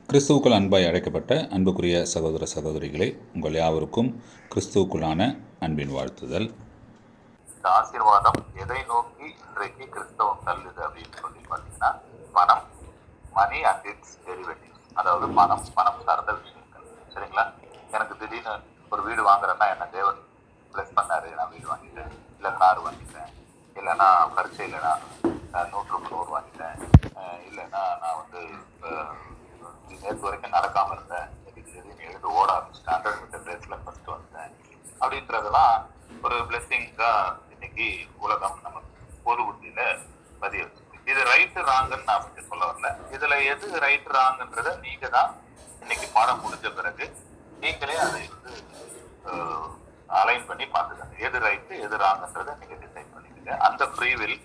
கிறிஸ்துவுக்குள் அன்பாய் அழைக்கப்பட்ட அன்புக்குரிய சகோதர சகோதரிகளே, உங்கள் யாவருக்கும் கிறிஸ்துவுக்குள்ளான அன்பின் வாழ்த்துதல். இந்த ஆசீர்வாதம் எதை நோக்கி இன்றைக்கு கிறிஸ்தவம் தள்ளுது அப்படின்னு சொல்லி பார்த்தீங்கன்னா, பணம், மணி அண்ட் இட்ஸ் டெரிவேட்டிவ்ஸ். அதாவது பணம் சார்ந்த விஷயங்கள். சரிங்களா? எனக்கு திடீர்னு ஒரு வீடு வாங்குறேன்னா என்ன தேவன் பிளஸ் பண்ணாரு, நான் வீடு வாங்கிட்டேன், இல்லை கார் வாங்கிட்டேன், இல்லைன்னா பரீட்சையில் நான் 100 வாங்கிட்டேன், இல்லைன்னா நான் வந்து நேற்று வரைக்கும் நடக்காமல் இருந்தேன், திடீர்னு எழுந்து ஓட ஆரம்பிச்சிட்டேன், 100 மீட்டர் ரேஸ்ல ஃபர்ஸ்ட் வந்தேன் அப்படின்றதெல்லாம் ஒரு பிளெஸிங்கா இன்னைக்கு உலகம் நமக்கு பொது புத்தியில பதிய வச்சிருக்கு. இது ரைட்டு ராங்குன்னு நான் அப்படி சொல்ல வரல. இதுல எது ரைட்டு ராங்குன்றத நீங்க தான் இன்னைக்கு பாடம் முடிஞ்ச பிறகு நீங்களே அதை வந்து அலைன் பண்ணி பார்த்துக்கங்க. எது ரைட்டு எது ராங்குன்றதை நீங்க டிசைட் பண்ணிக்கங்க. அந்த ஃப்ரீவில்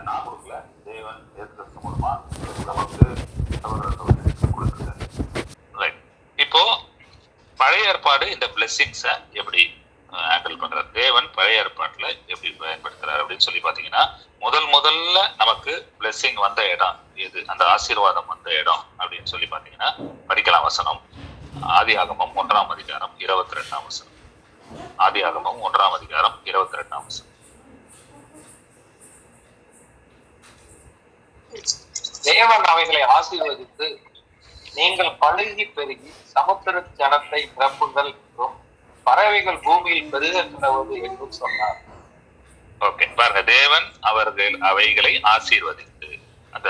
நான் கொடுக்கல, தேவன் ஏற்கிறது மூலமா நமக்கு கொடுத்துருக்காரு. ரைட். இப்போ பழைய ஏற்பாடு இந்த பிளெஸிங்ஸை எப்படி ஹேண்டில் பண்றாரு, தேவன் பழைய ஏற்பாட்டுல எப்படி பயன்படுத்துறாரு அப்படின்னு சொல்லி பாத்தீங்கன்னா, முதல்ல நமக்கு பிளெஸிங் வந்த இடம் எது, அந்த ஆசீர்வாதம் வந்த இடம் அப்படின்னு சொல்லி பாத்தீங்கன்னா, படிக்கலாம் வசனம். ஆதியாகமம் 1ஆம் அதிகாரம் 22ஆம் வசனம். ஆதியாகமம் 1ஆம் அதிகாரம் 22ஆம் வசனம். தேவன் அவைகளை ஆசீர்வதித்து, நீங்கள் பழுகி பெருகி சமுத்திர ஜனத்தை நிரப்புங்கள் என்றும் பறவைகள் பூமியில் பெருகுவது என்றும் சொன்னார். ஓகே, பாருங்க, தேவன் அவர்கள் அவைகளை ஆசீர்வதித்து, அந்த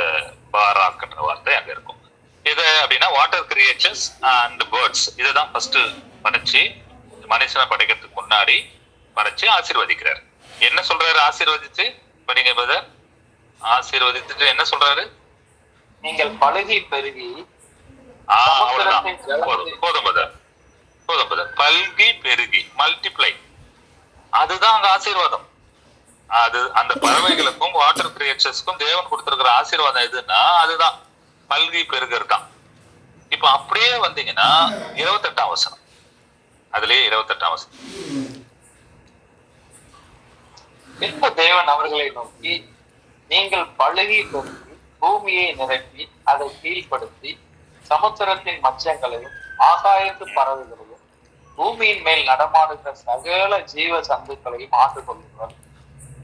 பாராக்ன்ற வார்த்தை அங்க இருக்கும். இது அப்படின்னா வாட்டர் கிரியேச்சர்ஸ் அண்ட் பேர்ட்ஸ், இதுதான் ஃபர்ஸ்ட் படைச்சு மனுஷனை படைக்கிறதுக்கு முன்னாடி படைச்சு ஆசீர்வதிக்கிறார். என்ன சொல்றாரு ஆசீர்வதிச்சு? படிங்க பிரதர். ஆசீர்வதிச்சுட்டு என்ன சொல்றாரு? நீங்கள் பழுகி பெருகி பல்கி பெருகி மல்டிப்ளை, அதுதான் அங்க ஆசீர்வாதம். அது அந்த பறவைகளுக்கும் வாட்டர் கிரியேச்சர்ஸ்க்கும் தேவன் கொடுத்திருக்கிற ஆசீர்வாதம் எதுன்னா அதுதான் பல்கி பெருகிறது தான். இப்ப அப்படியே வந்தீங்கன்னா 28ஆம் வசனம், அதுலயே 28ஆம் வசனம். பின்பு தேவன் அவர்களை நோக்கி, நீங்கள் பழுகி பெருகி பூமியை நிரப்பி அதை கீழ்ப்படுத்தி சமுத்திரத்தின் மச்சங்களையும் ஆகாயத்து பறவைகளையும் பூமியின் மேல் நடமாடுகிற சகல ஜீவ சந்துக்களையும் ஆண்டு கொள்ளுங்கள்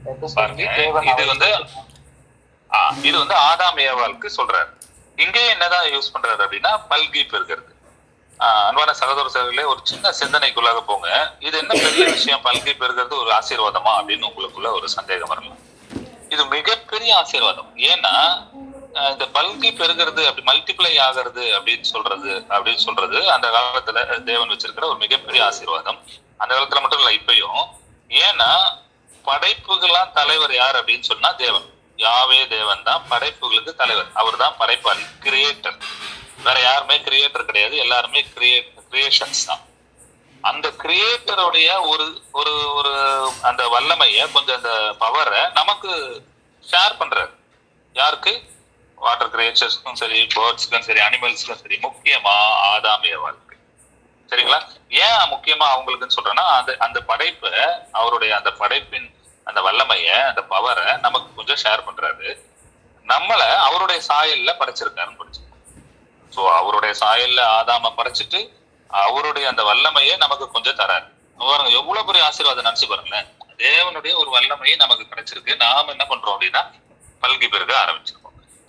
என்று சொல்லி தேவன் இது வந்து ஆதாம் ஏவாளுக்கு சொல்றாரு. இங்கே என்னதான் யூஸ் பண்றாரு அப்படின்னா பல்கி பெருகிறது. அன்பான சகோதர சகோதரிகளே, ஒரு சின்ன சிந்தனைக்குள்ளாக போங்க. இது என்ன பெரிய விஷயம், பல்கி பெருகிறது ஒரு ஆசீர்வாதமா அப்படின்னு உங்களுக்குள்ள ஒரு சந்தேகம் வரலாம். இது மிகப்பெரிய ஆசீர்வாதம். ஏன்னா இந்த பல்கி பெருகிறது, அப்படி மல்டிப்ளை ஆகிறது அப்படின்னு சொல்றது அந்த காலத்துல தேவன் வச்சிருக்கிற ஒரு மிகப்பெரிய ஆசீர்வாதம். அந்த காலத்துல மட்டும் இல்ல, இப்பயும். ஏன்னா படைப்புகள்லாம் தலைவர் யார் அப்படின்னு சொன்னா தேவன், யாவே தேவன் தான் படைப்புகளுக்கு தலைவர். அவர் தான் படைப்பாளி, கிரியேட்டர். வேற யாருமே கிரியேட்டர் கிடையாது, எல்லாருமே கிரியேஷன்ஸ் தான். அந்த கிரியேட்டருடைய ஒரு ஒரு ஒரு அந்த வல்லமைய, கொஞ்சம் அந்த பவரை நமக்கு ஷேர் பண்றாரு. யாருக்கு? வாட்டர் கிரியேச்சர்ஸ்க்கும் சரி, பேர்ட்ஸ்க்கும் சரி, அனிமல்ஸ்க்கும் சரி, முக்கியமா ஆதாமிய வாழ்க்கை. சரிங்களா? ஏன் முக்கியமா அவங்களுக்குன்னு சொல்றேன்னா, அந்த படைப்பை, அவருடைய அந்த படைப்பின் அந்த வல்லமைய, அந்த பவரை நமக்கு கொஞ்சம் ஷேர் பண்றாரு. நம்மளை அவருடைய சாயல்ல படைச்சிருக்காருன்னு படிச்சிருக்கோம். ஸோ அவருடைய சாயல்ல ஆதாம படைச்சிட்டு அவருடைய அந்த வல்லமையை நமக்கு கொஞ்சம் தராரு. எவ்வளவு பெரிய ஆசீர்வாதம் நினைச்சு பாருங்களேன். தேவனுடைய ஒரு வல்லமையை நமக்கு கிடைச்சிருக்கு. நாம என்ன பண்றோம் அப்படின்னா பல்கி பெருக ஆரம்பிச்சிருக்கோம்.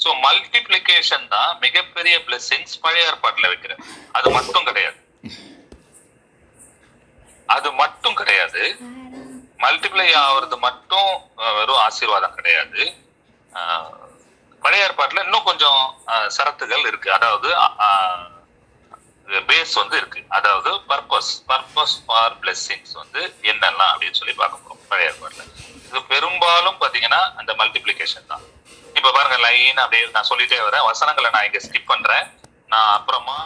ஸோ மல்டிப்ளிகேஷன் தான் மிகப்பெரிய பிளெஸிங்ஸ் பழைய ஏற்பாட்டுல வைக்கிறேன். அது மட்டும் கிடையாது. மல்டிப்ளை ஆகுறது மட்டும் வெறும் ஆசீர்வாதம் கிடையாது. பழைய ஏற்பாட்டுல இன்னும் கொஞ்சம் சரத்துகள் இருக்கு. அதாவது பேஸ் வந்து இருக்கு. அதாவது பர்பஸ் ஃபார் பிளெஸிங்ஸ் வந்து என்னெல்லாம் அப்படின்னு சொல்லி பார்க்க போறோம் பழைய ஏற்பாட்டுல. இது பெரும்பாலும் பாத்தீங்கன்னா அந்த மல்டிப்ளிகேஷன் தான். இப்ப பாருங்க, லைன் அப்படியே நான் சொல்லிட்டே வரேன். வசனங்களை நான் இங்க ஸ்கிப் பண்றேன். நான் அப்புறமா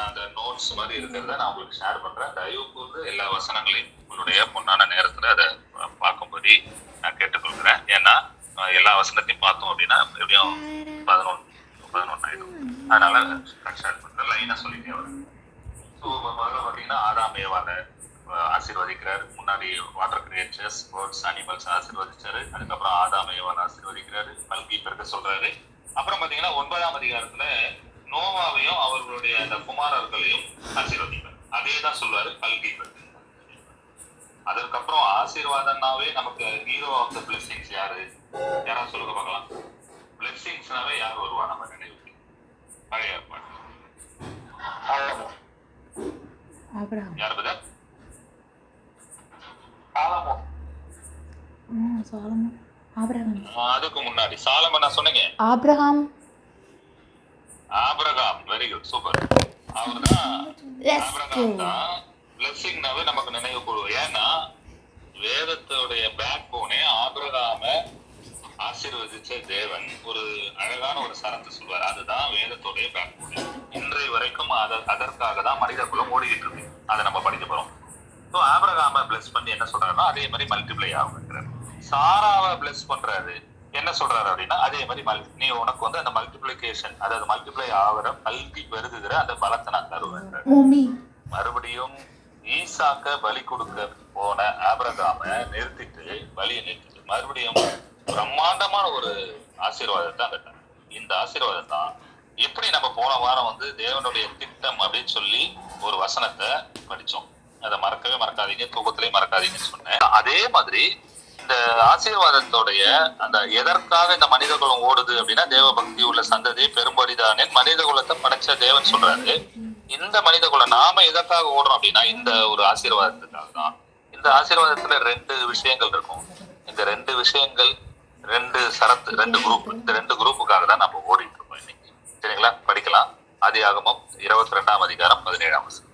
அந்த நோட்ஸ் மாதிரி இருக்கிறத நான் உங்களுக்கு ஷேர் பண்றேன். தயவு கூர்ந்து எல்லா வசனங்களையும் உங்களுடைய பொன்னான நேரத்துல அதை பார்க்கும்போது நான் கேட்டுக்கொள்கிறேன். ஏன்னா எல்லா வசனத்தையும் பார்த்தோம் அப்படின்னா எப்படியும் 11 ஆயிடும். அதனால ஷேர் பண்றேன், லைனா சொல்லிட்டே வரேன். ஸோ முதல்ல பார்த்தீங்கன்னா ஆதாம் ஏவாளை ஆசீர்வதிக்கிறாரு. முன்னாடி வாட்டர் கிரியேச்சர்ஸ், பேர்ட்ஸ், அனிமல்ஸ் ஆசீர்வதிச்சாரு. அதுக்கப்புறம் ஆதாம் ஏவாளை ஆசீர்வதிக்கிறாரு, பல்கி பெருக்க சொல்றாரு. அப்புறம் பாத்தீங்கன்னா 9ஆம் அதிகாரத்துல நோவாவையும் அவர்களுடைய தான் சொல்லுவாரு பல்கி பெருகு. அதற்கப்புறம் ஆசீர்வாதம்னாவே நமக்கு ஹீரோ ஆஃப் த பிளெஸிங்ஸ் யாரு? யாராவது சொல்லுங்க பார்க்கலாம். பிளெஸிங்ஸ்னாவே யார் வருவா நம்ம நினைவுக்கு? பழைய ஏற்பாடு யார் பதா? அதுக்கு முன்னாடி சாலமன் நான் சொன்னீங்க. ஆபிரகாம். Very good, super. அவர்தான் ஆபிரகாம் தான் பிளெஸிங்னாவே நமக்கு நினைவு கூடுவோம். ஏன்னா வேதத்தோடைய பேக் போனே ஆபிரகாம ஆசீர்வதிச்ச தேவன் ஒரு அழகான ஒரு சரத்தை சொல்வார். அதுதான் வேதத்தோடைய பேக் போனே. இன்றைய வரைக்கும் அதற்காக தான் மனித குலம் ஓடிக்கிட்டு இருக்கு. அதை நம்ம படிக்க போறோம். ஸோ ஆபிரகாம பிளஸ் பண்ணி என்ன சொல்றாருன்னா அதே மாதிரி மல்டிப்ளை ஆகுங்கிறார். சாராவை பிளஸ் பண்றாரு, என்ன சொல்றாரு அப்படின்னா அதே மாதிரி நீ உனக்கு வந்து அந்த மல்டிப்ளிகேஷன், அதாவது மல்டிப்ளை ஆகிற பல்கி பெருகுகிற அந்த பலத்தை நான் தருவேன். மறுபடியும் ஈசாக்க பலி கொடுக்க போன ஆபிரகாம நிறுத்திட்டு பலியை நிறுத்திட்டு மறுபடியும் பிரம்மாண்டமான ஒரு ஆசீர்வாதத்தை அங்க. இந்த ஆசீர்வாதம் தான் எப்படி நம்ம போன வாரம் வந்து தேவனுடைய திட்டம் அப்படின்னு சொல்லி ஒரு வசனத்தை படிச்சோம். அதை மறக்கவே மறக்காதீங்க, தூக்கத்திலேயே மறக்காதீங்கன்னு சொன்னேன். அதே மாதிரி இந்த ஆசீர்வாதத்தோடைய அந்த எதற்காக இந்த மனித குலம் ஓடுது அப்படின்னா தேவ பக்தி உள்ள சந்ததி பெரும்படிதானே மனித குலத்தை படைச்ச தேவன் சொல்றாரு. இந்த மனித குலம் நாம எதற்காக ஓடுறோம் அப்படின்னா இந்த ஒரு ஆசீர்வாதத்துக்காக தான். இந்த ஆசீர்வாதத்துல 2 விஷயங்கள் இருக்கும். இந்த 2 விஷயங்கள் 2 சரத்து, 2 குரூப். இந்த 2 குரூப்புக்காக தான் நம்ம ஓடிட்டு இருக்கோம் இன்னைக்கு. சரிங்களா? படிக்கலாம். ஆதியாகமம் 22ஆம் அதிகாரம் 17ஆம் வசனம்.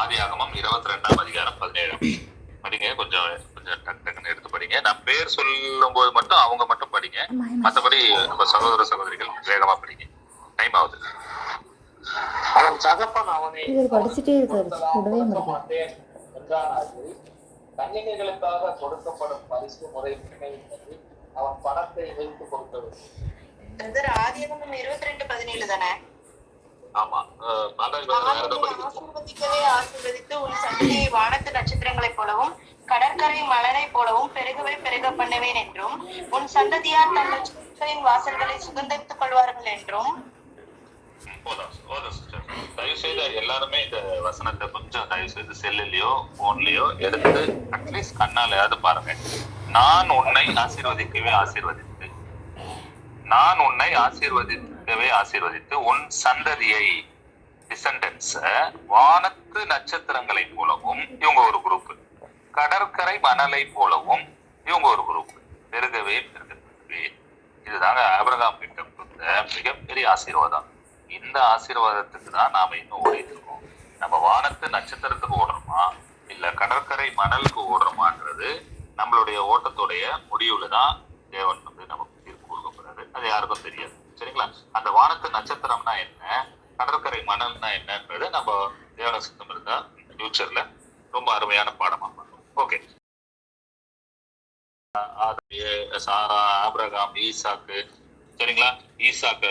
ஆதியாகமம் 22ஆம் அதிகாரம் 17ஆம் படிங்க. கொஞ்சம் டக்குன்னு எடுத்து படிங்க. நான் பேர் சொல்லும் போது மட்டும் அவங்க மட்டும் படிங்க. மற்றபடி நம்ம சகோதர சகோதரிகள் வேகமா படிங்க. டைம் ஆகுது. அவன் தகப்பன் அவனை படிச்சுட்டே இருக்காரு. கன்னிகைகளுக்காக கொடுக்கப்படும் பரிசு முறை நினைவு அவன் பணத்தை வைத்து கொடுத்தது. ஆதியாகமம் 22:17 தானே? ஆமா. ஆசீர்வதிக்கவே ஆசீர்வதித்து உன் சந்ததியை வானத்து நட்சத்திரங்களைப் போலவும் கடற்கரை மலரை போலவும் பெருகவே பெருக பண்ணுவேன் என்றும் உன் சந்ததியார் தங்கள் சொற்களின் வாசல்களை சுதந்திரித்துக் கொள்வார்கள் என்றும். தயவு செய்து எல்லாருமே இந்த வசனத்தை கொஞ்சம் தயவு செய்து செல்லுலயோ போன்லயோ எடுத்து அட்லீஸ்ட் கண்ணாலையாவது பாருங்க. நான் உன்னை ஆசீர்வதிக்கவே ஆசீர்வதித்து, நான் உன்னை ஆசீர்வதிக்கவே ஆசீர்வதித்து உன் சந்ததியை டிசெண்டன்ஸ் வானத்து நட்சத்திரங்களை போலவும் இவங்க ஒரு குரூப், கடற்கரை மணலை போலவும் இவங்க ஒரு குரூப், பெருகவே பெருகவே. இதுதாங்க ஆபிரகாம் கிட்ட கொடுத்த மிகப்பெரிய ஆசீர்வாதம். இந்த ஆசீர்வாதத்துக்கு தான் நாம இன்னும் ஓடிட்டு இருக்கோம். நம்ம வானத்து நட்சத்திரத்துக்கு ஓடுறோமா இல்ல கடற்கரை மணலுக்கு ஓடுறோமான்றது நம்மளுடைய ஓட்டத்துடைய முடிவுல தான் தேவன் வந்து நமக்கு தீர்ப்பு கொடுக்கப்படுறாரு. அது யாருக்கும் தெரியாது. சரிங்களா? அந்த வானத்து நட்சத்திரம்னா என்ன, கடற்கரை மணல்னா என்னன்றது நம்ம தேவன சித்தம் இருந்தா ஃபியூச்சர்ல ரொம்ப அருமையான பாடமா பண்ணுவோம். ஓகே. சாரா, ஆபிரகாம், ஈசாக்கு, சரிங்களா? ஈசாக்கு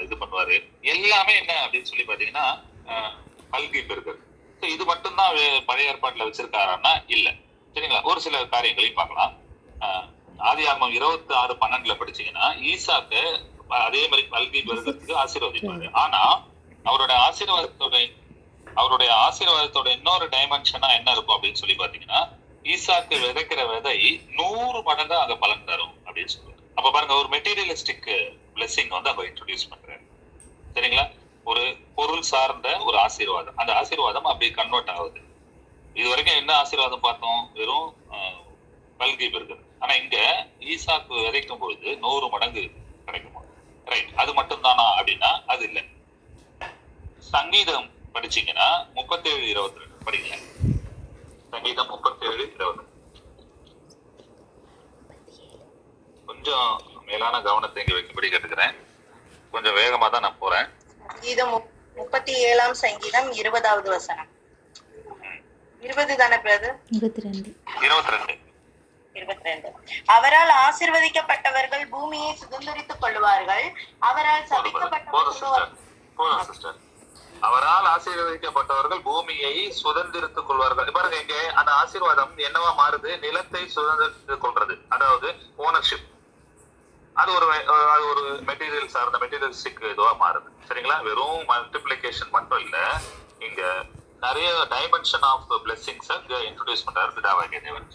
இது பண்ணுவாரு. எல்லாமே என்ன அப்படின்னு சொல்லி பாத்தீங்கன்னா பல்கி பெருகிறது. இது மட்டும்தான் பழைய ஏற்பாட்டுல வச்சிருக்காருன்னா இல்ல. சரிங்களா? ஒரு சில காரியங்களையும் பார்க்கலாம். ஆதியாகமம் 26:12 படிச்சீங்கன்னா ஈசாக்கு அதே மாதிரி பல்கி பெருகிறதுக்கு ஆசீர்வதிப்பாரு. ஆனா அவருடைய ஆசீர்வாதத்தோட இன்னொரு டைமென்ஷனா என்ன இருக்கும் அப்படின்னு சொல்லி பாத்தீங்கன்னா ஈசாக்கு விதைக்கிற விதை 100 மடங்கா அங்க பலன் தரும் அப்படின்னு சொல்லுவாரு. அப்ப பாருங்க, ஒரு மெட்டீரியலிஸ்டிக் பிளெஸிங் வந்து அங்க இன்ட்ரோடியூஸ் பண்றாரு. சரிங்களா? ஒரு பொருள் சார்ந்த ஒரு ஆசீர்வாதம், அந்த ஆசீர்வாதம் அப்படி கன்வெர்ட் ஆகுது. இது வரைக்கும் என்ன ஆசீர்வாதம் பார்த்தோம்? வெறும் பல்கி பெறுகிறது. ஆனா இங்க ஈசாக்கு விதைக்கும் பொழுது 100 மடங்கு கிடைக்குமா? ரைட். அது மட்டும் தானா அப்படின்னா அது இல்லை. சங்கீதம் படிச்சீங்கன்னா 37:22 படிக்கல. சங்கீதம் 37:22 கொஞ்சம் மேலான கவனத்தை இங்க வைக்கும்படி கேட்டுக்கிறேன். கொஞ்சம் வேகமா தான் நான் போறேன். சங்கீதம் 37ஆம் சங்கீதம் 20வது வசனம். 20 தானே பிரதர்? 22. அவரால் ஆசீர்வதிக்கப்பட்டவர்கள் பூமியை சுதந்திரித்துக் கொள்வார்கள். அவரால் அவரால் ஆசீர்வதிக்கப்பட்டவர்கள் பூமியை சுதந்திரித்துக் கொள்வார்கள். பாருங்க, இங்க அந்த ஆசீர்வாதம் என்னவா மாறுது? நிலத்தை சுதந்திரித்துக் கொள்றது, அதாவது ஓனர்ஷிப். அது ஒரு மெட்டீரியல் சார்ந்த மெட்டீரியலிஸ்டிக் இதுவா மாறுது. சரிங்களா? வெறும் மல்டிப்ளிகேஷன் மட்டும் இல்ல, இங்க நிறைய டைமென்ஷன் ஆஃப் பிளெஸிங்ஸை இன்ட்ரோடியூஸ் பண்றாரு பிதாவாகிய தேவன்.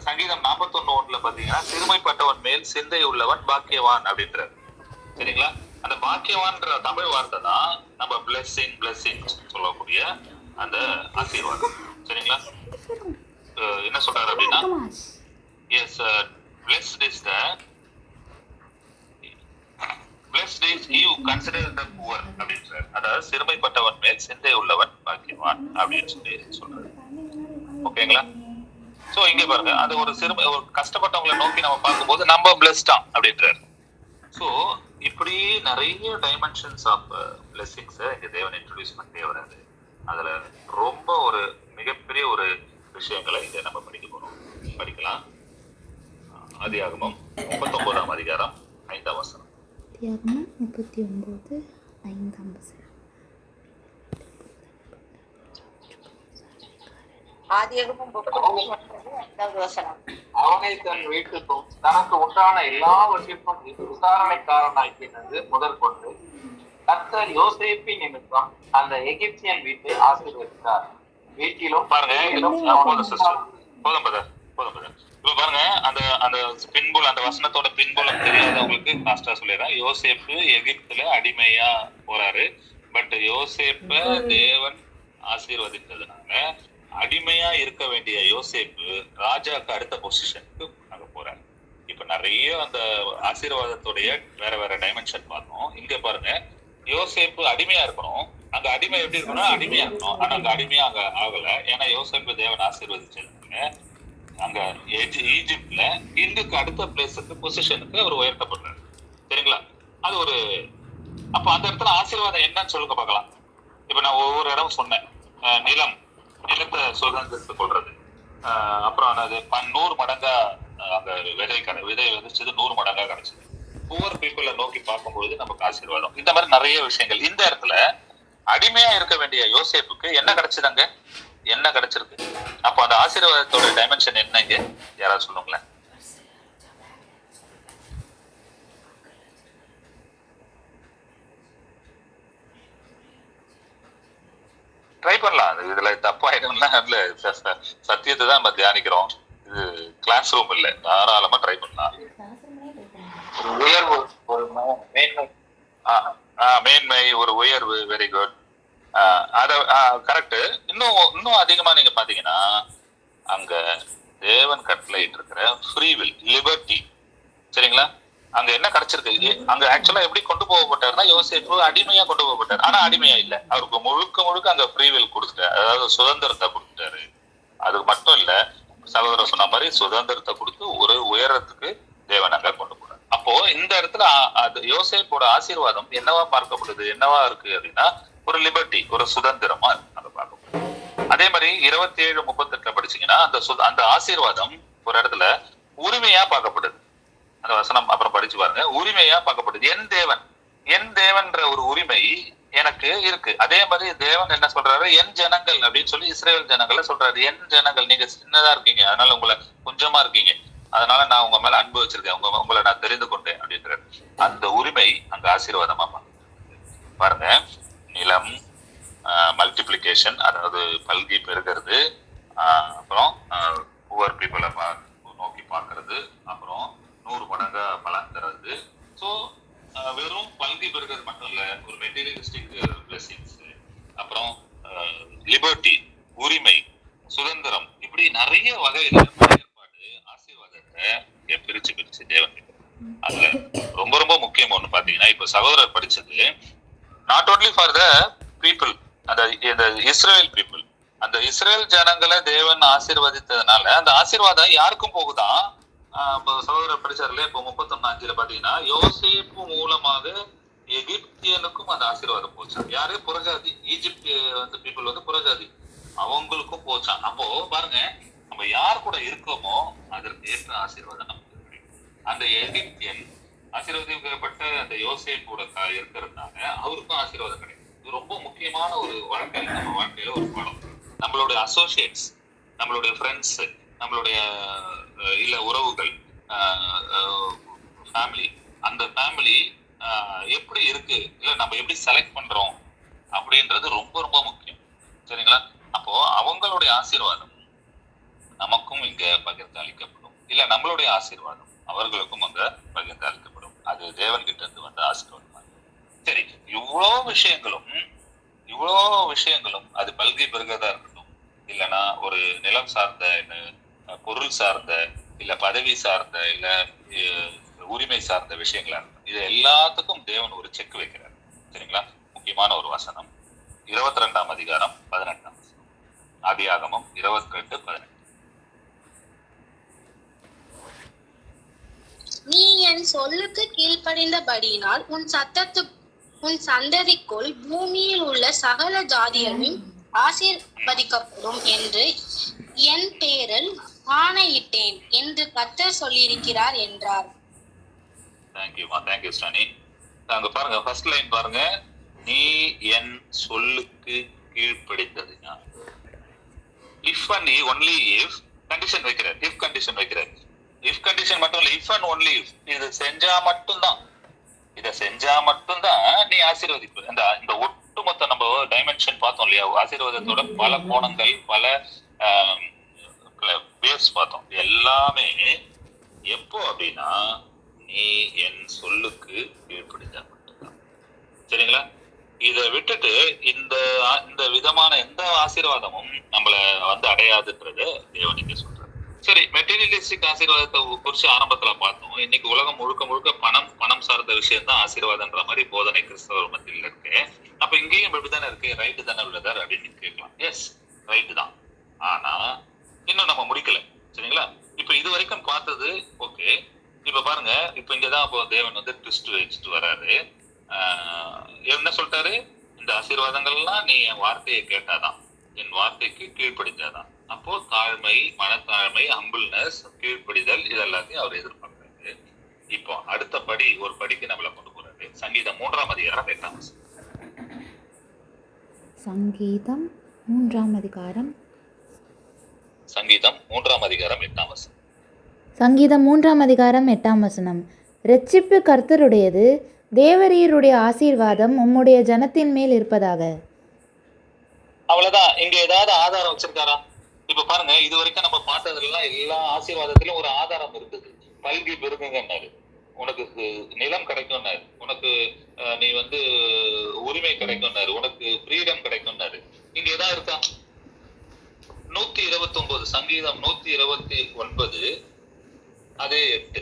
சங்கீதம் 41:1 பாத்தீங்கன்னா, சிறுமைப்பட்டவன் மேல் சிந்தை உள்ளவன் பாக்கியவான் அப்படின்றாரு. சரிங்களா? அந்த பாக்கியவான்ற தமிழ் வார்த்தை தான் நம்ம பிளெஸிங் சொல்லக்கூடிய அந்த ஆசீர்வாதம். சரிங்களா? என்ன சொல்றாரு அப்படின்னா, S, blessed is he who considers the poor அப்படின்றாரு. அதாவது சிறுமைப்பட்டவன் மேல் சிந்தை உள்ளவன் பாக்கியவான் அப்படின்னு சொல்லி சொல்றாரு. ஓகேங்களா? சோ இங்க பாருங்க, அது ஒரு கஷ்டப்பட்டவங்களை நோக்கி நம்ம பார்க்கும்போது நம்ம பிளெஸ்டா அப்படின்றாரு. சோ இப்படி நிறைய டைமென்ஷன்ஸ் ஆஃப் பிளெஸிங்ஸ் இங்க தேவன் இன்ட்ரோடியூஸ் பண்ணிட்டே வராது. அதுல ரொம்ப ஒரு மிகப்பெரிய ஒரு விஷயங்களை இங்க நம்ம படிக்கலாம். ஆதியாகமம் 39ஆம் அதிகாரம் 5ஆம் வசனம். ஆதியாகமம் 39:5 ஆதியாகமம் 39:5 வசனம். அவனை தன் வீட்டுக்கும் தனக்கு உண்டான எல்லாவற்றிற்கும் விசாரணைக்காரனாக்கினது முதல் கொண்டு கர்த்தர் யோசேப்பின் நிமித்தம் அந்த எகிப்தியன் வீட்டை ஆசீர்வதித்தார். வீட்டிலும் போதும் பதர். இப்ப பாருங்க, அந்த பின்புலம், அந்த வசனத்தோட பின்புலம் தெரியாதவங்களுக்கு பாஸ்டா சொல்லிடுறேன். யோசேப்பு எகிப்துல அடிமையா போறாரு. பட் யோசேப்ப தேவன் ஆசீர்வதித்ததுனால அடிமையா இருக்க வேண்டிய யோசேப்பு ராஜாக்கு அடுத்த பொசிஷனுக்கு அங்க போறாரு. இப்ப நிறைய அந்த ஆசீர்வாதத்துடைய வேற டைமென்ஷன் பார்த்தோம். இங்க பாருங்க, யோசேப்பு அடிமையா இருக்கணும். அங்க அடிமை எப்படி இருக்கணும்? அடிமையா இருக்கணும். ஆனா அங்க அடிமையா அங்க ஆகல. ஏன்னா யோசேப்பு தேவன் ஆசீர்வதிச்சிருக்காங்க. அங்க ஈஜிப்ட்ல இந்துக்கு அடுத்த பிளேஸுக்கு பொசிஷனுக்கு அவர் உயர்த்தப்படுறாரு. சரிங்களா? அது ஒரு அப்ப அந்த இடத்துல ஆசீர்வாதம் என்னன்னு சொல்லுங்க பார்க்கலாம். இப்ப நான் ஒவ்வொரு இடம் சொன்னேன். நிலத்தை சுதந்திரத்துக் கொள்றது, அப்புறம் அது 100 மடங்கா அங்க விதை விதைச்சது 100 மடங்கா கிடைச்சது. புவர் பீப்புளை நோக்கி பார்க்கும்பொழுது நமக்கு ஆசீர்வாதம். இந்த மாதிரி நிறைய விஷயங்கள். இந்த இடத்துல அடிமையா இருக்க வேண்டிய யோசேப்புக்கு என்ன கிடைச்சதாங்க? என்ன கிடைச்சிருக்கு? அப்ப அந்த ஆசீர்வாதத்தோட டைமென்ஷன் என்னங்க? யாராவது சொல்லுங்களேன். ட்ரை பண்ணலாம். இதுல தப்பாயிடும்னா சத்தியத்தை தான் நம்ம தியானிக்கிறோம். இது கிளாஸ் ரூம் இல்ல. தாராளமா ட்ரை பண்ணலாம். உயர்வு, ஒரு மேன்மை, ஒரு உயர்வு. Very good. அத கரெக்ட். இன்னும் அதிகமா நீங்க பாத்தீங்கன்னா, அங்க தேவன் கட்டளையிட்டு இருக்கிற ஃப்ரீ வில், லிபர்ட்டி. சரிங்களா? அங்க என்ன கிடைச்சிருக்கு? அங்க ஆக்சுவலா எப்படி கொண்டு போகப்பட்டாருன்னா, யோசேப்பு அடிமையா கொண்டு போகப்பட்டாரு. ஆனா அடிமையா இல்ல. அவருக்கு முழுக்க அங்க ஃப்ரீ வில் கொடுத்துட்டாரு. அதாவது சுதந்திரத்தை கொடுத்துட்டாரு. அது மட்டும் இல்ல, சகோதரர் சொன்ன மாதிரி சுதந்திரத்தை கொடுத்து ஒரு உயரத்துக்கு தேவன் அங்க கொண்டு போறாரு. அப்போ இந்த இடத்துல அது யோசேப்போட ஆசீர்வாதம் என்னவா பார்க்கப்படுது? என்னவா இருக்கு அப்படின்னா, ஒரு லிபர்ட்டி, ஒரு சுதந்திரமா அங்க பார்க்கப்படுது. அதே மாதிரி 27:38 படிச்சீங்கன்னா, அந்த ஆசீர்வாதம் ஒரு இடத்துல உரிமையா பார்க்கப்படுது. அந்த வசனம் அப்புறம் படிச்சு பாருங்க. உரிமையா பார்க்கப்படுது. என் தேவன்ற ஒரு உரிமை எனக்கு இருக்கு. அதே மாதிரி தேவன் என்ன சொல்றாரு? என் ஜனங்கள் அப்படின்னு சொல்லி இஸ்ரேல் ஜனங்களை சொல்றாரு. என் ஜனங்கள், நீங்க சின்னதா இருக்கீங்க, அதனால உங்களை கொஞ்சமா இருக்கீங்க, அதனால நான் உங்க மேல அன்பு வச்சிருக்கேன், உங்களை நான் தெரிந்து கொண்டேன் அப்படின்றாரு. அந்த உரிமை அங்க ஆசீர்வாதமா பாருங்க. நிலம், மல்டிப்ளிகேஷன், அதாவது பல்கி பெருகிறது, அப்புறம் புவர் பீப்புளை நோக்கி பார்க்கறது, அப்புறம் 100 மடங்கா பலன் தர்றது. ஸோ வெறும் பல்கி பெருகிறது மட்டும் இல்ல, ஒரு மெட்டீரியலிஸ்டிக் பிளெஸிங்ஸ், அப்புறம் லிபர்ட்டி, உரிமை, சுதந்திரம், இப்படி நிறைய வகையில ஏற்பாடு ஆசீர்வாதத்தை பிரிச்சு தேவன். அதுல ரொம்ப முக்கியம் ஒண்ணு பாத்தீங்கன்னா, இப்ப சகோதரர் படிச்சது not only for the people, அந்த இஸ்ரேல் பீப்புள், அந்த இஸ்ரேல் ஜனங்களை தேவன் ஆசீர்வதித்ததுனால அந்த ஆசீர்வாதம் யாருக்கும் போகுதான். சகோதரர் படிச்சார்ல, இப்போ 31:5 பாத்தீங்கன்னா, யோசேப்பு மூலமாக எகிப்தியனுக்கும் அந்த ஆசீர்வாதம் போச்சான். யாரு? புறஜாதி. ஈஜிப்ட் பீப்புள் புறஜாதி, அவங்களுக்கும் போச்சான். அப்போ பாருங்க, நம்ம யார் கூட இருக்கோமோ அதற்கு ஏற்ற ஆசீர்வாதம் நமக்கு கிடைக்கும். அந்த எகிப்தியன் ஆசீர்வதிக்கப்பட்ட அந்த யோசேப்போட இருக்கிறதுனால அவருக்கும் ஆசீர்வாதம் கிடைக்கும். இது ரொம்ப முக்கியமான ஒரு வாழ்க்கை, நம்ம வாழ்க்கையில ஒரு பாடம். நம்மளுடைய அசோசியேட்ஸ், நம்மளுடைய ஃப்ரெண்ட்ஸ், நம்மளுடைய இல்ல உறவுகள், ஃபேமிலி, அந்த எப்படி இருக்கு, இல்ல நம்ம எப்படி செலக்ட் பண்றோம் அப்படின்றது ரொம்ப ரொம்ப முக்கியம். சரிங்களா? அப்போ அவங்களுடைய ஆசீர்வாதம் நமக்கும் இங்க பகிர்ந்து அளிக்கப்படும், இல்ல நம்மளுடைய ஆசீர்வாதம் அவர்களுக்கும் அங்க பகிர்ந்து அளிக்கப்படும். அது தேவன் கிட்ட இருந்து வந்த ஆசீர்வாதம். சரி, இவ்வளோ விஷயங்களும் அது பல்கி பெருகதா இருக்கட்டும், இல்லைன்னா ஒரு நிலம் சார்ந்த, பொருள் சார்ந்த, இல்ல பதவி சார்ந்த, இல்ல உரிமை சார்ந்த விஷயங்களா இருக்கட்டும், இது எல்லாத்துக்கும் தேவன் ஒரு செக் வைக்கிறார். சரிங்களா? முக்கியமான ஒரு வசனம் 22ஆம் அதிகாரம் 18ஆம் வசனம். ஆதியாகமம் 22:18. நீ என் சொல்லுக்கு கீழ்ப்படிந்தபடியினால் உன் சந்ததிக்குள் பூமியில் உள்ள சகல ஜாதிகளும் ஆசீர்வதிக்கப்படும் என்று என் பேரில் ஆணையிட்டேன் என்று கர்த்தர் சொல்லியிருக்கிறார் என்றார். தேங்க்யூ ஸ்டானி. அங்க பாருங்க, ஃபர்ஸ்ட் லைன் பாருங்க, நீ என் சொல்லுக்கு கீழ்ப்படிந்ததுனா, if and only if condition வைக்கிறார். இஃப் கண்டிஷன் வைக்கிறார். இஃப் கண்டிஷன் மட்டும் இல்ல, இஃப் அண்ட் ஒன்லி இஃப். இதை செஞ்சா மட்டும்தான் நீ ஆசீர்வதிப்பு. இந்த ஒட்டுமொத்த நம்ம டைமென்ஷன் பார்த்தோம் இல்லையா, ஆசீர்வாதத்தோட பல கோணங்கள், பல வேவ்ஸ் பார்த்தோம். எல்லாமே எப்போ அப்படின்னா, நீ என் சொல்லுக்கு கீழ்ப்படிந்தா மட்டும்தான். சரிங்களா? இதை விட்டுட்டு இந்த விதமான எந்த ஆசீர்வாதமும் நம்மள அடையாதுன்றது தேவன் இங்க சொல்றாரு. சரி, மெட்டீரியலிஸ்டிக் ஆசீர்வாதத்தை குறிச்சு ஆரம்பத்துல பார்த்தோம். இன்னைக்கு உலகம் முழுக்க பணம் சார்ந்த விஷயம் தான் ஆசீர்வாதம்ன்ற மாதிரி போதனை கிறிஸ்தவர் மத்தியில் இருக்கு. அப்ப இங்கேயும் இப்படித்தானே இருக்கு. ரைட்டு தானே உள்ளதார் அப்படின்னு கேட்கலாம். எஸ், ரைட்டு தான். ஆனா இன்னும் நம்ம முடிக்கல. சரிங்களா? இப்ப இது வரைக்கும் பார்த்தது ஓகே. இப்ப பாருங்க, இப்ப இங்கதான் இப்போ தேவன் ட்விஸ்ட் வச்சுட்டு வராரு. என்ன சொல்லிட்டாரு? இந்த ஆசீர்வாதங்கள்லாம் நீ என் வார்த்தையை கேட்டாதான், என் வார்த்தைக்கு கீழ்ப்படிந்தாதான். அப்போ தாழ்மை, மனத்தாழ்மை, ஹம்பிள்னஸ், கீழ்ப்படிதல், இதெல்லாத்தையும் அவர் எதிர்பார்க்கிறாரு. இப்போ அடுத்த படி, ஒரு படிக்கு நம்மளை கொண்டு போறாரு. சங்கீதம் 3ஆம் அதிகாரம் 8ஆம் வசனம். சங்கீதம் 3ஆம் அதிகாரம் 8ஆம் வசனம். சங்கீதம் 3ஆம் அதிகாரம் 8ஆம் வசனம். இரட்சிப்பு கர்த்தருடையது, தேவரீருடைய ஆசீர்வாதம் உம்முடைய ஜனத்தின் மேல் இருப்பதாக. அவ்வளவுதான். இங்க ஏதாவது ஆதாரம் வச்சிருக்காரா? இப்ப பாருங்க, இது வரைக்கும் நம்ம பார்த்ததெல்லாம் எல்லா ஆசீர்வாதத்திலும் ஒரு ஆதாரம் இருக்குது. பல்கி பெருகுங்கன்னாரு, உனக்கு நிலம் கிடைக்கும்னாரு, உனக்கு நீ உரிமை கிடைக்கும்னாரு, உனக்கு ஃப்ரீடம் கிடைக்கும்னாரு. இங்க ஏதாவது இருக்கா? 129 சங்கீதம் 129 அதே 8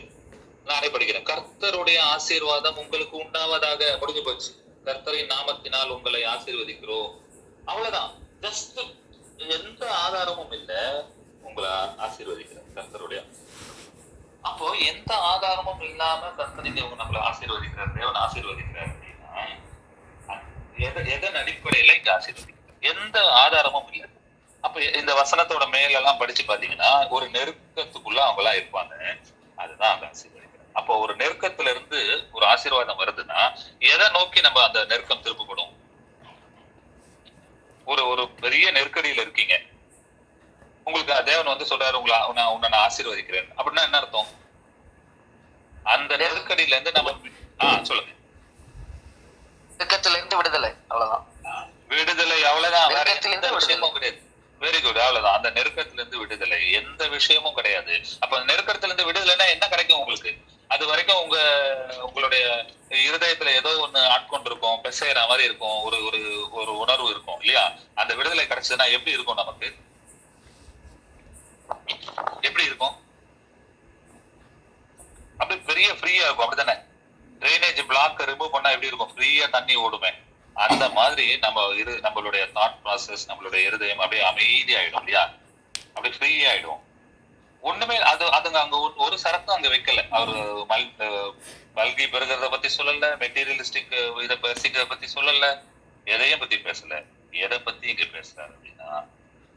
நானே படிக்கிறேன். கர்த்தருடைய ஆசீர்வாதம் உங்களுக்கு உண்டாவதாக. முடிஞ்சு போச்சு. கர்த்தரின் நாமத்தினால் உங்களை ஆசீர்வதிக்கிறோம். அவ்வளவுதான். ஜஸ்ட் எந்த ஆதாரமும் இல்ல, உங்களை ஆசீர்வதிக்கிறார் கர்த்தருடைய. அப்போ எந்த ஆதாரமும் இல்லாம கர்த்தர் நம்மளை ஆசீர்வதிக்கிறார், தேவன் ஆசீர்வதிக்கிறார் அப்படின்னா எதன் அடிப்படையில இங்க ஆசீர்வதிக்கிறார்? எந்த ஆதாரமும் இல்லை. அப்ப இந்த வசனத்தோட மேலெல்லாம் படிச்சு பாத்தீங்கன்னா ஒரு நெருக்கத்துக்குள்ள அவங்க எல்லாம் இருப்பாங்க. அதுதான் அங்க ஆசீர்வதிக்கிறார். அப்போ ஒரு நெருக்கத்துல இருந்து ஒரு ஆசீர்வாதம் வருதுன்னா எதை நோக்கி நம்ம அந்த நெருக்கம் திருப்பப்படும்? ஒரு பெரிய நெருக்கடியில இருக்கீங்க, உங்களுக்கு தேவன் சொல்றாரு உன்னை நான் ஆசீர்வதிக்கிறேன் அப்படின்னா என்ன அர்த்தம்? அந்த நெருக்கடியில இருந்து நம்ம சொல்லுங்க. நெருக்கத்துல இருந்து விடுதலை, அவ்வளவுதான். விடுதலை, அவ்வளவுதான். வேற எந்த விஷயமும் கிடையாது. வெரி குட், அவ்வளவுதான். அந்த நெருக்கத்துல இருந்து விடுதலை, எந்த விஷயமும் கிடையாது. அப்ப அந்த நெருக்கத்துல இருந்து விடுதலைன்னா என்ன கிடைக்கும் உங்களுக்கு? அது வரைக்கும் உங்களுடைய இருதயத்துல ஏதோ ஒண்ணு ஆட்கொண்டிருக்கும், பெசைற மாதிரி இருக்கும், ஒரு உணர்வு இருக்கும் இல்லையா? அந்த விடுதலை கிடைச்சதுன்னா எப்படி இருக்கும்? நமக்கு எப்படி இருக்கும்? அப்படி பெரிய ஃப்ரீயா இருக்கும். அப்படித்தானே? ட்ரைனேஜ் பிளாக் ரிமூவ் பண்ணா எப்படி இருக்கும்? ஃப்ரீயா தண்ணி ஓடுமே. அந்த மாதிரி நம்மளுடைய தாட் ப்ராசஸ், நம்மளுடைய இருதயம் அப்படியே அமைதி ஆயிடும் இல்லையா? அப்படி ஃப்ரீ ஆயிடும். ஒண்ணுமே அதுங்க அங்க ஒரு சரக்கும் அங்க வைக்கல. அவரு மல்கி பெருகிறத பத்தி சொல்லல, மெட்டீரியலிஸ்டிக் இதை பசிக்கிறத பத்தி சொல்லல, எதையும் பத்தி பேசல. எதை பத்தி இங்க பேசுறாரு அப்படின்னா,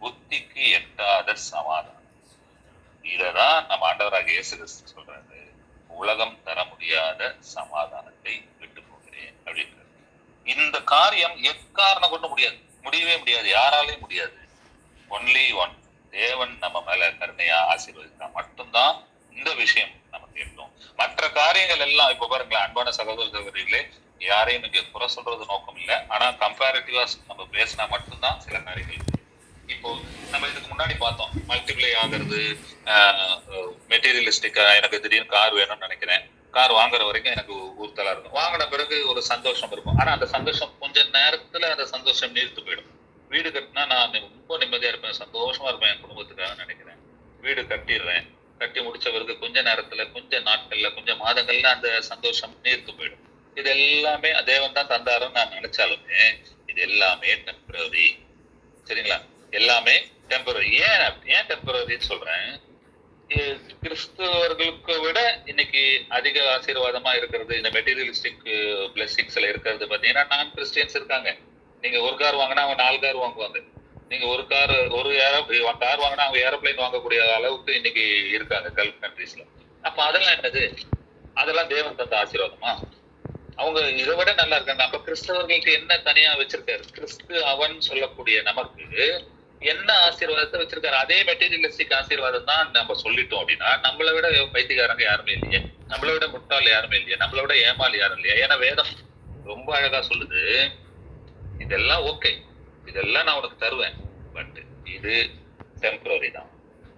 புத்திக்கு எட்டாத சமாதானம். இததான் நம்ம ஆண்டவராக இயேசு கிறிஸ்து சொல்றாரு, உலகம் தர முடியாத சமாதானத்தை விட்டு போகிறேன் அப்படின்றாரு. இந்த காரியம் எக்காரணம் கொண்டு முடியவே முடியாது, யாராலையும் முடியாது. ஒன்லி ஒன், தேவன் நம்ம மேல கருணையா ஆசீர்வதித்தா மட்டும்தான் இந்த விஷயம் நமக்கு இருக்கும். மற்ற காரியங்கள் எல்லாம் இப்ப பாருங்களேன், அன்பான சகோதர சகோதரிகளே, யாரையும் இங்க குறை சொல்றது நோக்கம் இல்லை. ஆனா கம்பேரிட்டிவா நம்ம பேசினா மட்டும்தான் சில காரியங்கள். இப்போ நம்ம இதுக்கு முன்னாடி பார்த்தோம், மல்டிப்ளை ஆகுறது, மெட்டீரியலிஸ்டிக்கா எனக்கு திடீர்னு கார் வேணும்னு நினைக்கிறேன், கார் வாங்குற வரைக்கும் எனக்கு ஊர்த்தலா இருக்கும், வாங்கின பிறகு ஒரு சந்தோஷம் இருக்கும். ஆனா அந்த சந்தோஷம் கொஞ்ச நேரத்துல அந்த சந்தோஷம் நீர்த்து போயிடும். வீடு கட்டினா நான் ரொம்ப நிம்மதியா இருப்பேன், சந்தோஷமா இருப்பேன் என் குடும்பத்துக்காக நினைக்கிறேன், வீடு கட்டிடுறேன், கட்டி முடிச்ச பிறகு கொஞ்ச நேரத்துல, கொஞ்ச நாட்கள்ல, கொஞ்ச மாதங்கள்ல அந்த சந்தோஷம் நீர்த்து போயிடும். இது எல்லாமே தேவன் தான் தந்தாருன்னு நான் நினைச்சாலுமே இது எல்லாமே டெம்பரரி. சரிங்களா? எல்லாமே டெம்பரரி. ஏன் டெம்பரரின்னு சொல்றேன்? கிறிஸ்தவர்களுக்கு விட இன்னைக்கு அதிக ஆசீர்வாதமா இருக்கிறது இந்த மெட்டீரியலிஸ்டிக் பிளெஸிங்ஸ்ல இருக்கிறது பாத்தீங்கன்னா நான் கிறிஸ்டியன்ஸ் இருக்காங்க. நீங்க ஒரு கார் வாங்கினா அவங்க 4 கார் வாங்குவாங்க. நீங்க ஒரு கார் வாங்கினா அவங்க ஏரோப்ளைன் வாங்கக்கூடிய அளவுக்கு இன்னைக்கு இருக்காங்க கல்ஃப் கண்ட்ரீஸ்ல. அப்ப அதெல்லாம் என்னது? அதெல்லாம் தேவன் தந்த ஆசீர்வாதமா? அவங்க இதை விட நல்லா இருக்காங்க. அப்ப கிறிஸ்தவர்களுக்கு என்ன தனியா வச்சிருக்காரு? கிறிஸ்து அவன் சொல்லக்கூடிய நமக்கு என்ன ஆசீர்வாதத்தை வச்சிருக்காரு? அதே மெட்டீரியலிஸ்டிக் ஆசீர்வாதம் தான் நம்ம சொல்லிட்டோம் அப்படின்னா நம்மளை விட பைத்தியக்காரங்க யாருமே இல்லையே, நம்மளை விட முட்டாள் யாருமே இல்லையா, நம்மளை விட ஏமாளி யாரும் இல்லையா? ஏன்னா வேதம் ரொம்ப அழகா சொல்லுது, இதெல்லாம் ஓகே, இதெல்லாம் நான் உனக்கு தருவேன், பட் இது டெம்பரரி தான்,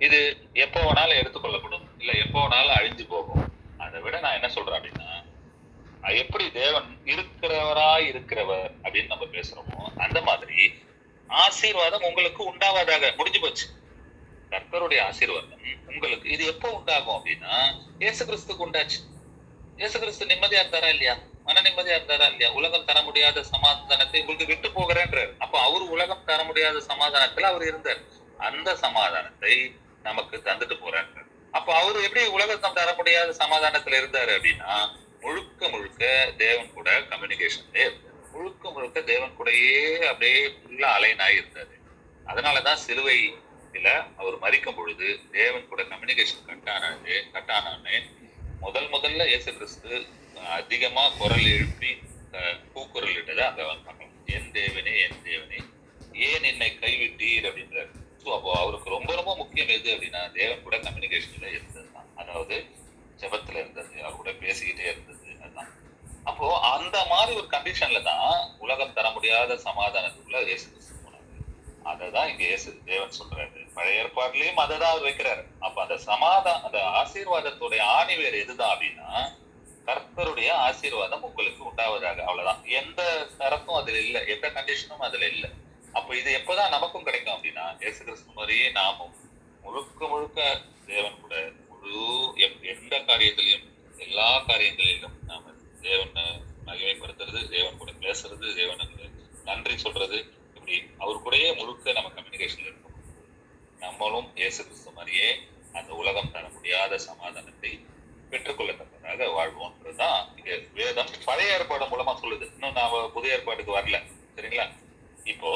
இது எப்போ வேணாலும் எடுத்துக்கொள்ளப்படும், இல்ல எப்போ வேணாலும் அழிஞ்சு போகும். அதை விட நான் என்ன சொல்றேன் அப்படின்னா, எப்படி தேவன் இருக்கிறவர் அப்படின்னு நம்ம பேசுறோமோ அந்த மாதிரி ஆசீர்வாதம் உங்களுக்கு உண்டாவதாக. முடிஞ்சு போச்சு. கர்த்தருடைய ஆசீர்வாதம் உங்களுக்கு இது எப்போ உண்டாகும் அப்படின்னா இயேசு கிறிஸ்துக்கு உண்டாச்சு. இயேசு கிறிஸ்து நிம்மதியா இருந்தாரா இல்லையா? மன நிம்மதியா இருந்தாரா இல்லையா? உலகம் தர முடியாத சமாதானத்தை உங்களுக்கு விட்டு போகிறேன்றார். அப்ப அவரு உலகம் தர முடியாத சமாதானத்துல அவர் இருந்தார். அந்த சமாதானத்தை நமக்கு தந்துட்டு போறாரு. அப்ப அவரு எப்படி உலகத்தம் தர முடியாத சமாதானத்துல இருந்தாரு அப்படின்னா முழுக்க தேவன் கூட கம்யூனிகேஷன்ல இருந்தார். முழுக்க தேவன் கூடயே அப்படியே ஃபுல்லா அலைன் ஆகி இருந்தாரு. அதனாலதான் சிலுவையில அவர் மரிக்கும் பொழுது தேவன் கூட கம்யூனிகேஷன் கட்டானே முதல்ல இயேசு கிறிஸ்து அதிகமா குரல் எழுப்பி கூக்குரல் இட்டதை அங்க பார்க்கலாம். என் தேவனே ஏன் என்னை கைவிட்டீர் அப்படின்றாரு. அப்போ அவருக்கு ரொம்ப முக்கியம் எது அப்படின்னா தேவன் கூட கம்யூனிகேஷன்ல இருந்ததுதான். அதாவது ஜெபத்துல இருந்தது, அவர் கூட பேசிக்கிட்டே இருந்தது. அதுதான். அப்போ அந்த மாதிரி ஒரு கண்டிஷன்ல தான் உலகம் தர முடியாத சமாதானத்துக்குள்ள இயேசு கிறிஸ்து போனாரு. அததான் இங்க தேவன் சொல்றாரு. பழைய ஏற்பாடுலயும் அதை தான் அவர் வைக்கிறாரு. அப்ப அந்த ஆசீர்வாதத்துடைய ஆணிவேர் எதுதான் அப்படின்னா கர்த்தருடைய ஆசீர்வாதம் உங்களுக்கு உண்டாவதாக. அவ்வளவுதான். எந்த தரத்தும் அதுல இல்லை, எந்த கண்டிஷனும் அதுல இல்லை. அப்ப இது எப்பதான் நமக்கும் கிடைக்கும் அப்படின்னா இயேசு கிறிஸ்து மாதிரியே நாமும் முழுக்க தேவன் கூட எந்த காரியத்திலையும் எல்லா காரியங்களிலும் நாம தேவனை மகிமைப்படுத்துறது, தேவன் கூட பேசுறது, தேவனுக்கு நன்றி சொல்றது, இப்படி அவர் கூடயே முழுக்க நம்ம கம்யூனிகேஷன்ல இருக்கோம். நம்மளும் இயேசு கிறிஸ்து மாதிரியே அந்த உலகம் தர முடியாத சமாதானத்தை பெற்றுக்கொள்ளத்தக்கதாக வாழ்வோன்றதுதான் இங்க வேதம் பழைய ஏற்பாடு மூலமா சொல்லுது. இன்னும் நாம புதிய ஏற்பாட்டுக்கு வரல. சரிங்களா? இப்போ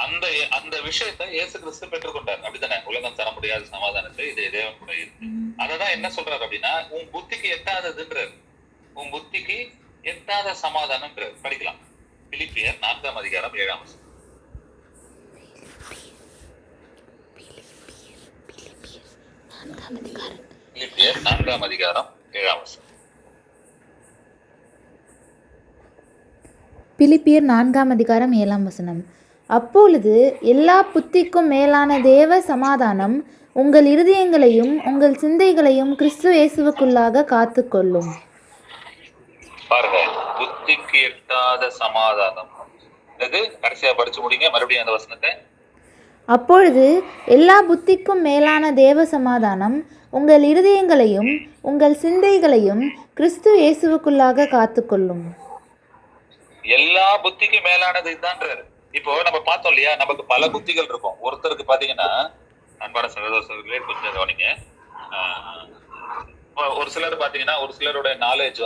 அந்த விஷயத்தை இயேசு கிறிஸ்து பெற்றுக்கொண்டார். அப்படித்தானே? உலகம் தர முடியாத சமாதானத்தை இது தேவன் கூட இருக்கு. அததான் என்ன சொல்றாரு அப்படின்னா உன் புத்திக்கு எட்டாததுன்றார், உன் புத்திக்கு எட்டாத சமாதானம் படிக்கலாம். பிலிப்பியர் 4 அதிகாரம் 7 வசனம். பிலிப்பியர் 4 அதிகாரம் 7 வசனம். பிலிப்பியர் 4 அதிகாரம் 7 வசனம். அப்பொழுது எல்லா புத்திக்கும் மேலான தேவ சமாதானம் உங்கள் இருதயங்களையும் உங்கள் சிந்தைகளையும் கிறிஸ்து இயேசுவுக்குள்ளாக காத்துக்கொள்ளும். பாருங்க, புத்திக்கு எட்டாத சமாதானம். இது கடைசியா படிச்சு முடிங்க மறுபடியும் அந்த வசனத்தை. அப்பொழுது எல்லா புத்திக்கும் மேலான தேவ சமாதானம் உங்கள் இருதயங்களையும் உங்கள் சிந்தைகளையும் கிறிஸ்து இயேசுவுக்குள்ளாக காத்துக்கொள்ளும். எல்லா புத்திக்கும் மேலானது இதுதான்றாரு. இப்போ நம்ம பார்த்தோம் இல்லையா, நமக்கு பல புத்திகள் இருக்கும். ஒருத்தருக்கு பாத்தீங்கன்னா அன்பான சகோதரர்களே கொஞ்சம் கவனிங்க, ஒரு சிலர் பாத்தீங்கன்னா ஒரு சிலரோட நாலேஜ்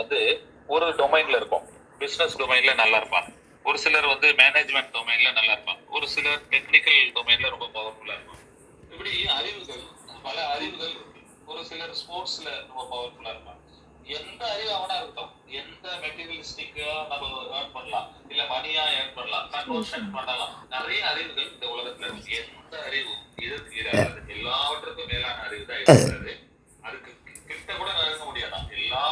ஒரு டொமைன்ல இருக்கும். பிசினஸ் டொமைன்ல நல்லா இருப்பாங்க, ஒரு சிலர் மேனேஜ்மெண்ட் டொமைன்ல நல்லா இருப்பாங்க, ஒரு சிலர் டெக்னிக்கல் டொமைன்ல ரொம்ப பவர்ஃபுல்லா இருப்பாங்க. இப்படி அறிவுகள், பல அறிவுகள் இருக்கு. ஒரு சிலர் ஸ்போர்ட்ஸ்ல ரொம்ப பவர்ஃபுல்லா இருப்பாங்க. எந்த அறிவு அவனா இருக்கும், எந்த மெட்டீரியலிஸ்டிக்கா நம்ம ஏர்ன் பண்ணலாம், இல்ல மணியா ஏர்ன் பண்ணலாம், கன்வர்ஷன் பண்ணலாம், நிறைய அறிவுகள் இந்த உலகத்துல இருக்கு. எந்த அறிவும் இதற்கு இராது. எல்லாவற்றுக்கும் மேலான அறிவு தான் இருக்கிறது. அதுக்கு கிட்ட கூட நெருங்க முடியாதான். எல்லா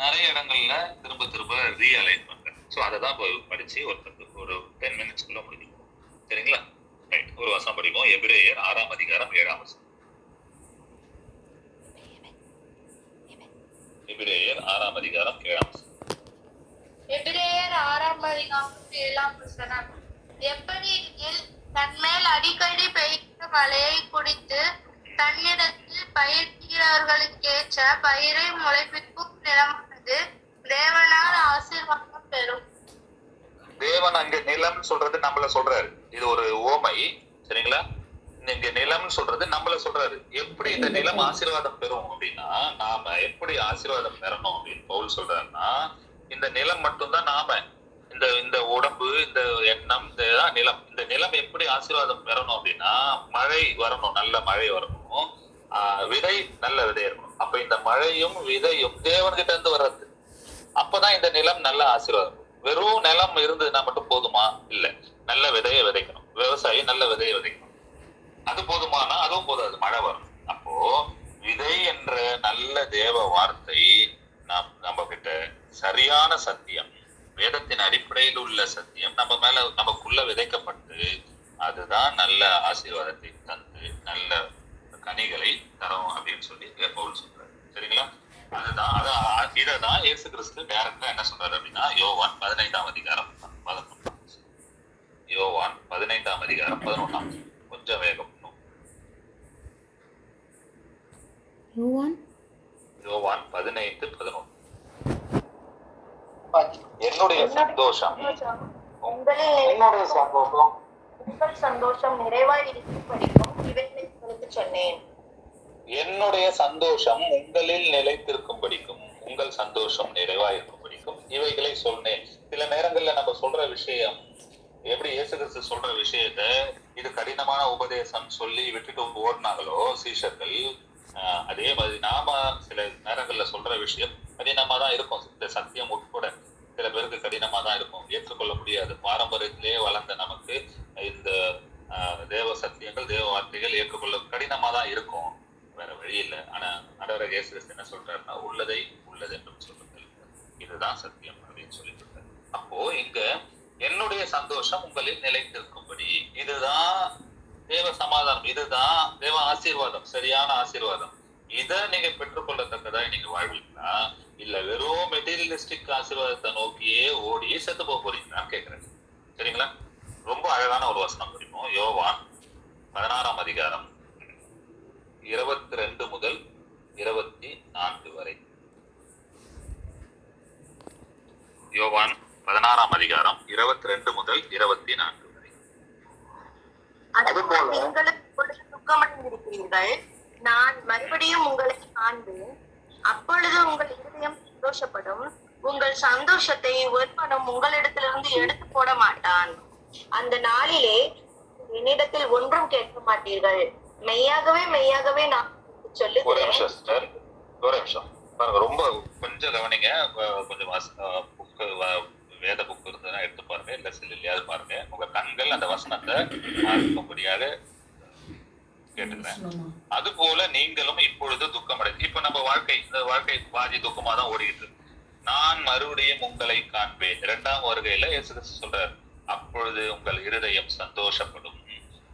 நிறைய இடங்கள்ல திரும்ப திரும்ப ரீஅலைன் பண்றேன். ஸோ அதை தான் படிச்சு ஒரு 10 minutesக்குள்ள முடிக்கும். சரிங்களா? ரைட், ஒரு வசனம் படிப்போம். எபிரேயர் 6ஆம் அதிகாரம் 7ஆம் வசனம். எபிரேயர் 6ஆம் அதிகாரம் 7ஆம் வசனம். எபிரேயர் 6ஆம் அதிகாரம் 7ஆம் வசனம். எப்படி எனில், தன்மேல் அடிக்கடி பெய்கிற மழையை குடித்து தன்னிடத்தில் பயிர்கிறவர்களுக்கேற்ற பயிரை முளைப்பிக்கும் நிலமானது தேவனால் ஆசீர்வாதம் பெறும். தேவன் அங்க நிலம் சொல்றது நம்மள சொல்றாரு. இது ஒரு ஓமை. சரிங்களா? இங்க நிலம் சொல்றது நம்மள சொல்றாரு. எப்படி இந்த நிலம் ஆசீர்வாதம் பெறும் அப்படின்னா, நாம எப்படி ஆசீர்வாதம் பெறணும் அப்படின்னு பவுல் சொல்றாருன்னா, இந்த நிலம் மட்டும்தான் நாம, இந்த உடம்பு, இந்த எண்ணம், இந்த நிலம். இந்த நிலம் எப்படி ஆசீர்வாதம் பெறணும் அப்படின்னா, மழை வரணும், நல்ல மழை வரணும், விதை நல்ல விதை இருக்கணும். அப்ப இந்த மழையும் விதையும் தேவன்கிட்ட இருந்து வர்றது. அப்பதான் இந்த நிலம் நல்ல ஆசீர்வாதம். வெறும் நிலம் இருந்ததுன்னா மட்டும் போதுமா? இல்ல, நல்ல விதையை விதைக்கணும். விவசாயி நல்ல விதையை விதைக்கணும். அது போதுமானா அதுவும் போதாது, மழை வரும். அப்போ விதை என்ற நல்ல தேவ வார்த்தை நம்ம கிட்ட சரியான சத்தியம், வேதத்தின் அடிப்படையில் உள்ள சத்தியம் நம்ம மேல நமக்குள்ள விதைக்கப்பட்டு அதுதான் நல்ல ஆசீர்வாதத்தை தந்து நல்ல கனிகளை தரும் அப்படின்னு சொல்லி பவுல் சொல்றாரு. சரிங்களா? இததான் இயேசு கிறிஸ்து டைரக்டா என்ன சொல்றாரு அப்படின்னா, யோவான் 15ஆம் அதிகாரம் 11. யோவான் 15ஆம் அதிகாரம் 11. கொஞ்சம் வேகம். யோவான் 15:11. என்னுடைய சந்தோஷம் உங்கள் சந்தோஷம் நிறைவாய் இருக்கும்படிக்கும் இவைகளை உங்களுக்கு சொன்னேன். என்னுடைய சந்தோஷம் உங்களில் நிலைத்திருக்கும் படிக்கும், உங்கள் சந்தோஷம் நிறைவாய் இருக்கும் படிக்கும் இவைகளை சொன்னேன். சில நேரங்கள்ல நம்ம சொல்ற விஷயம் எப்படி இயேசு கிறிஸ்து சொல்ற விஷயத்த இது கடினமான உபதேசம் சொல்லி விட்டுட்டு ஓடினாங்களோ சீஷர்கள், அதே மாதிரி நாம சில நேரங்கள்ல சொல்ற விஷயம் கடினமா தான் இருக்கும். இந்த சத்தியம் உட்பட சில பேருக்கு கடினமா தான் இருக்கும், ஏற்றுக்கொள்ள முடியாது. பாரம்பரியத்திலேயே வளர்ந்த நமக்கு இந்த தேவ சத்தியங்கள், தேவ வார்த்தைகள் ஏற்றுக்கொள்ள கடினமா தான் இருக்கும், வேற வழி இல்லை. ஆனா ஆண்டவர் இயேசு கிறிஸ்து என்ன சொல்றாருன்னா, உள்ளதை உள்ளது என்று சொல்லுங்கள், இதுதான் சத்தியம் அப்படின்னு சொல்லி சொல்றாரு. அப்போ இங்க என்னுடைய சந்தோஷம் உங்களில் நிலைத்திருக்கும்படி, இதுதான் தேவ சமாதானம், இதுதான் தேவ ஆசீர்வாதம், சரியான ஆசீர்வாதம். இதை நீங்க பெற்றுக்கொள்ளத்தக்கதா நீங்க வாழ்வீங்களா, இல்ல வெறும் மெட்டீரியலிஸ்டிக் ஆசீர்வாதத்தை நோக்கியே ஓடி செத்து போக போறீங்களான்னு கேட்கிறேன். சரிங்களா? ரொம்ப அழகான ஒரு வசனம் படிப்போம். யோவான் 16ஆம் அதிகாரம் 22 முதல் 24 வரை. யோவான் 16ஆம் அதிகாரம் 22 முதல் 24 வரை. அதுபோல நீங்கள் துக்கமடைந்திருக்கிறீர்கள், நான் மறுபடியும் உங்களை காண்பேன், அப்பொழுது உங்கள் இருதயம் சந்தோஷப்படும், உங்கள் சந்தோஷத்தை ஒருவனும் உங்களிடத்திலிருந்து எடுத்து போட மாட்டான். அந்த நாளிலே என்னிடத்தில் ஒன்றும் கேட்க மாட்டீர்கள், மெய்யாகவே மெய்யாகவே நான் சொல்லுகிறேன். ஒரு நிமிஷம் பாருங்க, ரொம்ப கொஞ்சம் கவனிங்க. கொஞ்சம் வேத புக் இருந்ததுன்னா எடுத்து பாருங்க, இல்ல இல்லையாவது பாருங்க. உங்க கண்கள் அந்த வசனத்தை பார்க்கும்படியாக கேட்டுக்கிறேன். அது போல நீங்களும் இப்பொழுது துக்கமடைந்து, இப்ப நம்ம இந்த வாழ்க்கை பாதி துக்கமா தான் ஓடிட்டு இருக்கு. நான் மறுபடியும் உங்களை காண்பேன். 2ஆம் வருகையில இயேசு கிறிஸ்து சொல்றாரு, அப்பொழுது உங்கள் இருதயம் சந்தோஷப்படும்,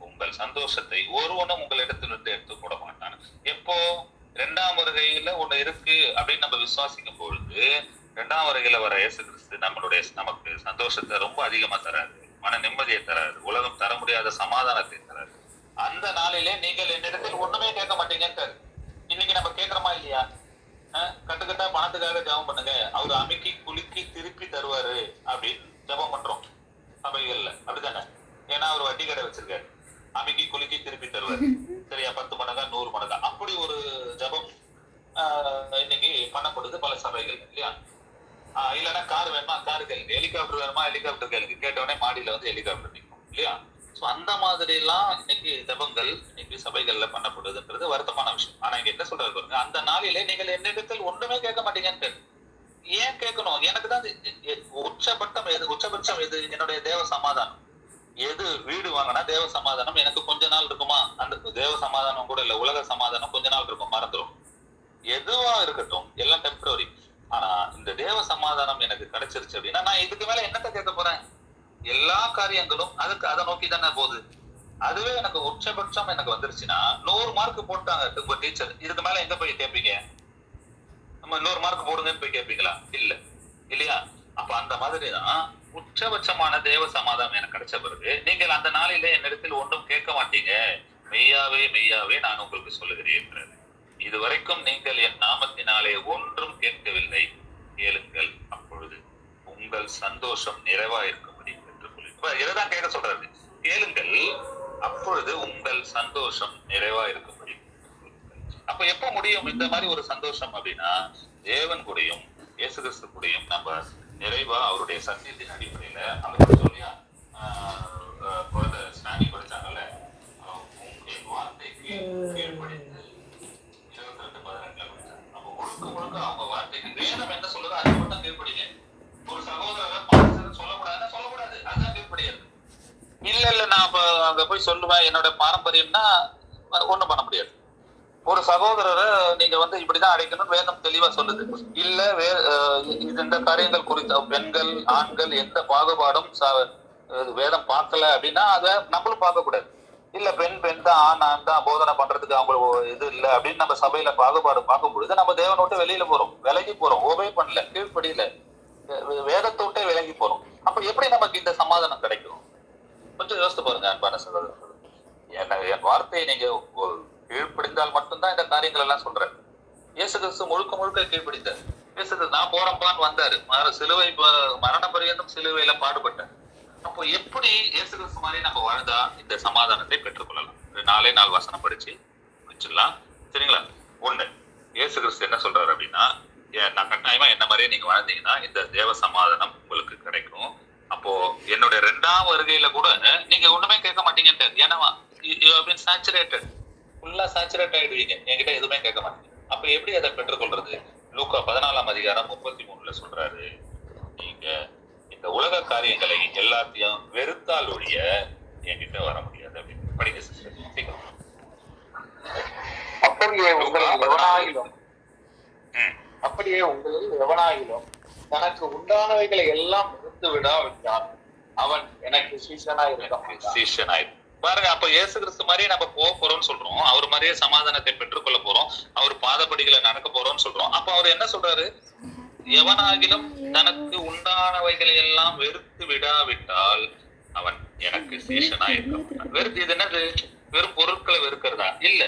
உங்கள் சந்தோஷத்தை ஒருவனும் உங்களிடத்திலிருந்து எடுத்து போட மாட்டான். எப்போ 2ஆம் வருகையில ஒண்ணு இருக்கு அப்படின்னு நம்ம விசுவாசிக்கும் பொழுது, 2ஆம் வருகையில வர இயேசு கிறிஸ்து நமக்கு சந்தோஷத்தை ரொம்ப அதிகமா தராது, மன நிம்மதியை தராது, உலகம் தர முடியாத சமாதானத்தை தராது. அந்த நாளிலே நீங்கள் என்னிடத்தில் ஒண்ணுமே கேட்க மாட்டீங்கன்னு. இன்னைக்கு நம்ம கேட்கிறோமா இல்லையா? கட்டுக்கட்டா பணத்துக்காக ஜெபம் பண்ணுங்க, அவரு அமுக்கி குலுக்கி திருப்பி தருவாரு அப்படின்னு ஜெபம் பண்றோம் சபைகள்ல, அப்படித்தானே? ஏன்னா அவர் வட்டி கடை வச்சிருக்காரு, அமுக்கி குலுக்கி திருப்பி தருவாரு. சரியா? 10 மடங்கா 100 மடங்கா அப்படி ஒரு ஜெபம் இன்னைக்கு பண்ணப்படுது பல சபைகள் இல்லையா? இல்லைன்னா கார் வேணுமா கார் கேளுங்க, ஹெலிகாப்டர் வேணுமா ஹெலிகாப்டர் கேளுங்க, கேட்டவுடனே மாடியில வந்து ஹெலிகாப்டர் நிற்கும் இல்லையா? சோ அந்த மாதிரி எல்லாம் இன்னைக்கு ஜெபங்கள் இன்னைக்கு சபைகள்ல பண்ணப்படுதுன்றது வருத்தமான விஷயம். ஆனா இங்க என்ன சொல்றாரு பாருங்க, அந்த நாளிலே நீங்கள் என்னிடத்தில் ஒன்றுமே கேட்க மாட்டீங்கன்னு. ஏன் கேட்கணும்? எனக்கு தான் உச்சபட்சம் எது? என்னுடைய தேவ சமாதானம். எது? வீடு வாங்கினா தேவ சமாதானம் எனக்கு கொஞ்ச நாள் இருக்குமா? அந்த தேவ சமாதானம் கூட இல்ல, உலக சமாதானம் கொஞ்ச நாள் இருக்கும், மறந்துடும். எதுவா இருக்கட்டும், எல்லாம் டெம்பரரி. ஆனா இந்த கிடைச்சிருச்சு அப்படின்னா நான் இதுக்கு மேல என்னத்த கேட்க போறேன்? எல்லா காரியங்களும் அதுக்கு அதை நோக்கி தானே போகுது. அதுவே எனக்கு உச்சபட்சம் எனக்கு வந்துருச்சுன்னா 100 மார்க் போட்டாங்க டீச்சர், இதுக்கு மேல எங்க போய் கேட்பீங்க? நம்ம 100 மார்க் போடுங்கன்னு போய் கேட்பீங்களா? இல்ல இல்லையா? அப்ப அந்த மாதிரிதான் உச்சபட்சமான தேவ சமாதானம் எனக்கு கிடைச்ச பிறகு நீங்கள் அந்த நாளில என்னிடத்தில் ஒன்றும் கேட்க மாட்டீங்க, மெய்யாவே மெய்யாவே நான் உங்களுக்கு சொல்லுகிறேன், இதுவரைக்கும் நீங்கள் என் நாமத்தினாலே ஒன்றும் கேட்கவில்லை, கேளுங்கள், அப்பொழுது உங்கள் சந்தோஷம் நிறைவா இருக்கும்படி பெற்றுக்கொள்ளுங்கள். இதுதான் கேட்க சொல்றாரு, கேளுங்கள் அப்பொழுது உங்கள் சந்தோஷம் நிறைவா இருக்கும்படி. அப்ப எப்ப முடியும் இந்த மாதிரி ஒரு சந்தோஷம் அப்படின்னா, தேவன் கூடயும் இயேசு கிறிஸ்து கூடயும் நம்ம நிறைவா அவருடைய சத்தியத்தின் அடிப்படையில அவங்க சொல்லியா ஸ்டாண்டி படிச்சாங்கல்ல, உங்கள் வார்த்தைக்கு கீழ்ப்படிந்து 22:18 படிச்சாங்க. அப்ப முழுக்க முழுக்க அவங்க வார்த்தைக்கு வேதம் என்ன சொல்லுதோ அதை மட்டும் கீழ்ப்படிங்க. ஒரு சகோதரரை பாஸ்டர் சொல்லக்கூடாதுன்னா சொல்லக்கூடாது, அதுதான் கீழ்ப்படியாது. இல்ல நான் அங்க போய் சொல்லுவேன் என்னோட பாரம்பரியம்னா ஒண்ணும் பண்ண முடியாது. ஒரு சகோதரரை நீங்க இப்படிதான் அடைக்கணும் வேதம் தெளிவா சொல்லுது. இல்ல இந்த காரியங்கள் குறித்த பெண்கள் ஆண்கள் எந்த பாகுபாடும் வேதம் பார்க்கல அப்படின்னா அதை நம்மளும் பார்க்க கூடாது. இல்ல பெண் தான் ஆண் தான் போதனை பண்றதுக்கு அவங்களுக்கு இது இல்லை அப்படின்னு நம்ம சபையில பாகுபாடு பார்க்கும் பொழுது நம்ம தேவனை விட்டு வெளியில போறோம், விலகி போறோம், ஓபே பண்ணல, கீழ்ப்படியில, வேதத்தை விட்டே விலகி போறோம். அப்ப எப்படி நமக்கு இந்த சமாதானம் கிடைக்கும்? கொஞ்சம் யோசித்து பாருங்க அன்பான சகோதரர்கள். என் வார்த்தையை நீங்க கீழ்ப்படிந்தால் மட்டும்தான் இந்த காரியங்கள் எல்லாம் சொல்றேன். இயேசு கிறிஸ்து முழுக்க முழுக்க கீழ்ப்படிந்தார். இயேசு கிறிஸ்து நான் போறப்பான்னு வந்தாரு, சிலுவை மரண பரியந்தம் சிலுவையில பாடுபட்டார். அப்போ எப்படி இயேசு கிறிஸ்து மாதிரி நம்ம வாழ்ந்தா இந்த சமாதானத்தை பெற்றுக்கொள்ளலாம்? 4 வசனம் படிச்சு வச்சிடலாம், சரிங்களா? 1, இயேசு கிறிஸ்து என்ன சொல்றாரு அப்படின்னா, நான் கட்டாயமா என்ன மாதிரியே நீங்க வாழ்ந்தீங்கன்னா இந்த தேவ சமாதானம் உங்களுக்கு கிடைக்கும். அப்போ என்னுடைய 2ஆம் வருகையில கூட நீங்க ஒண்ணுமே கேட்க மாட்டீங்கன்ட்டு, ஏன்னா சேச்சுரேட்டட், ஃபுல்லா சேச்சுரேட் ஆயிடுவீங்க, என்கிட்ட எதுவுமே கேட்க மாட்டீங்க. அப்ப எப்படி அதை பெற்றுக்கொள்றது? லூக்கா 14:33 சொல்றாரு, நீங்க இந்த உலக காரியங்களை எல்லாத்தையும் வெறுத்தால் ஒழிய என்கிட்ட வர முடியாது அப்படின்னு. படிக்க சிஸ்டர். அப்படியே உங்களில் எவனாயிலும் தனக்கு உண்டானவைகளை எல்லாம் வெறுத்து விடாவிட்டால் அவன் எனக்கு சீஷனாயிருக்கும். பாருங்க, அப்ப இயேசு கிறிஸ்து மாதிரியே நம்ம போறோம்னு சொல்றோம், அவர் மாதிரியே சமாதானத்தை பெற்றுக்கொள்ள போறோம், அவர் பாதப்படிகளை நடக்க போறோம்னு சொல்றோம். அப்ப அவர் என்ன சொல்றாரு? எவனாகிலும் தனக்கு உண்டானவைகளை எல்லாம் வெறுத்து விடாவிட்டால் அவன் எனக்கு சீஷனாயிருக்க. வெறுத்து இது என்னது? வெறும் பொருட்களை வெறுக்கிறதா? இல்ல.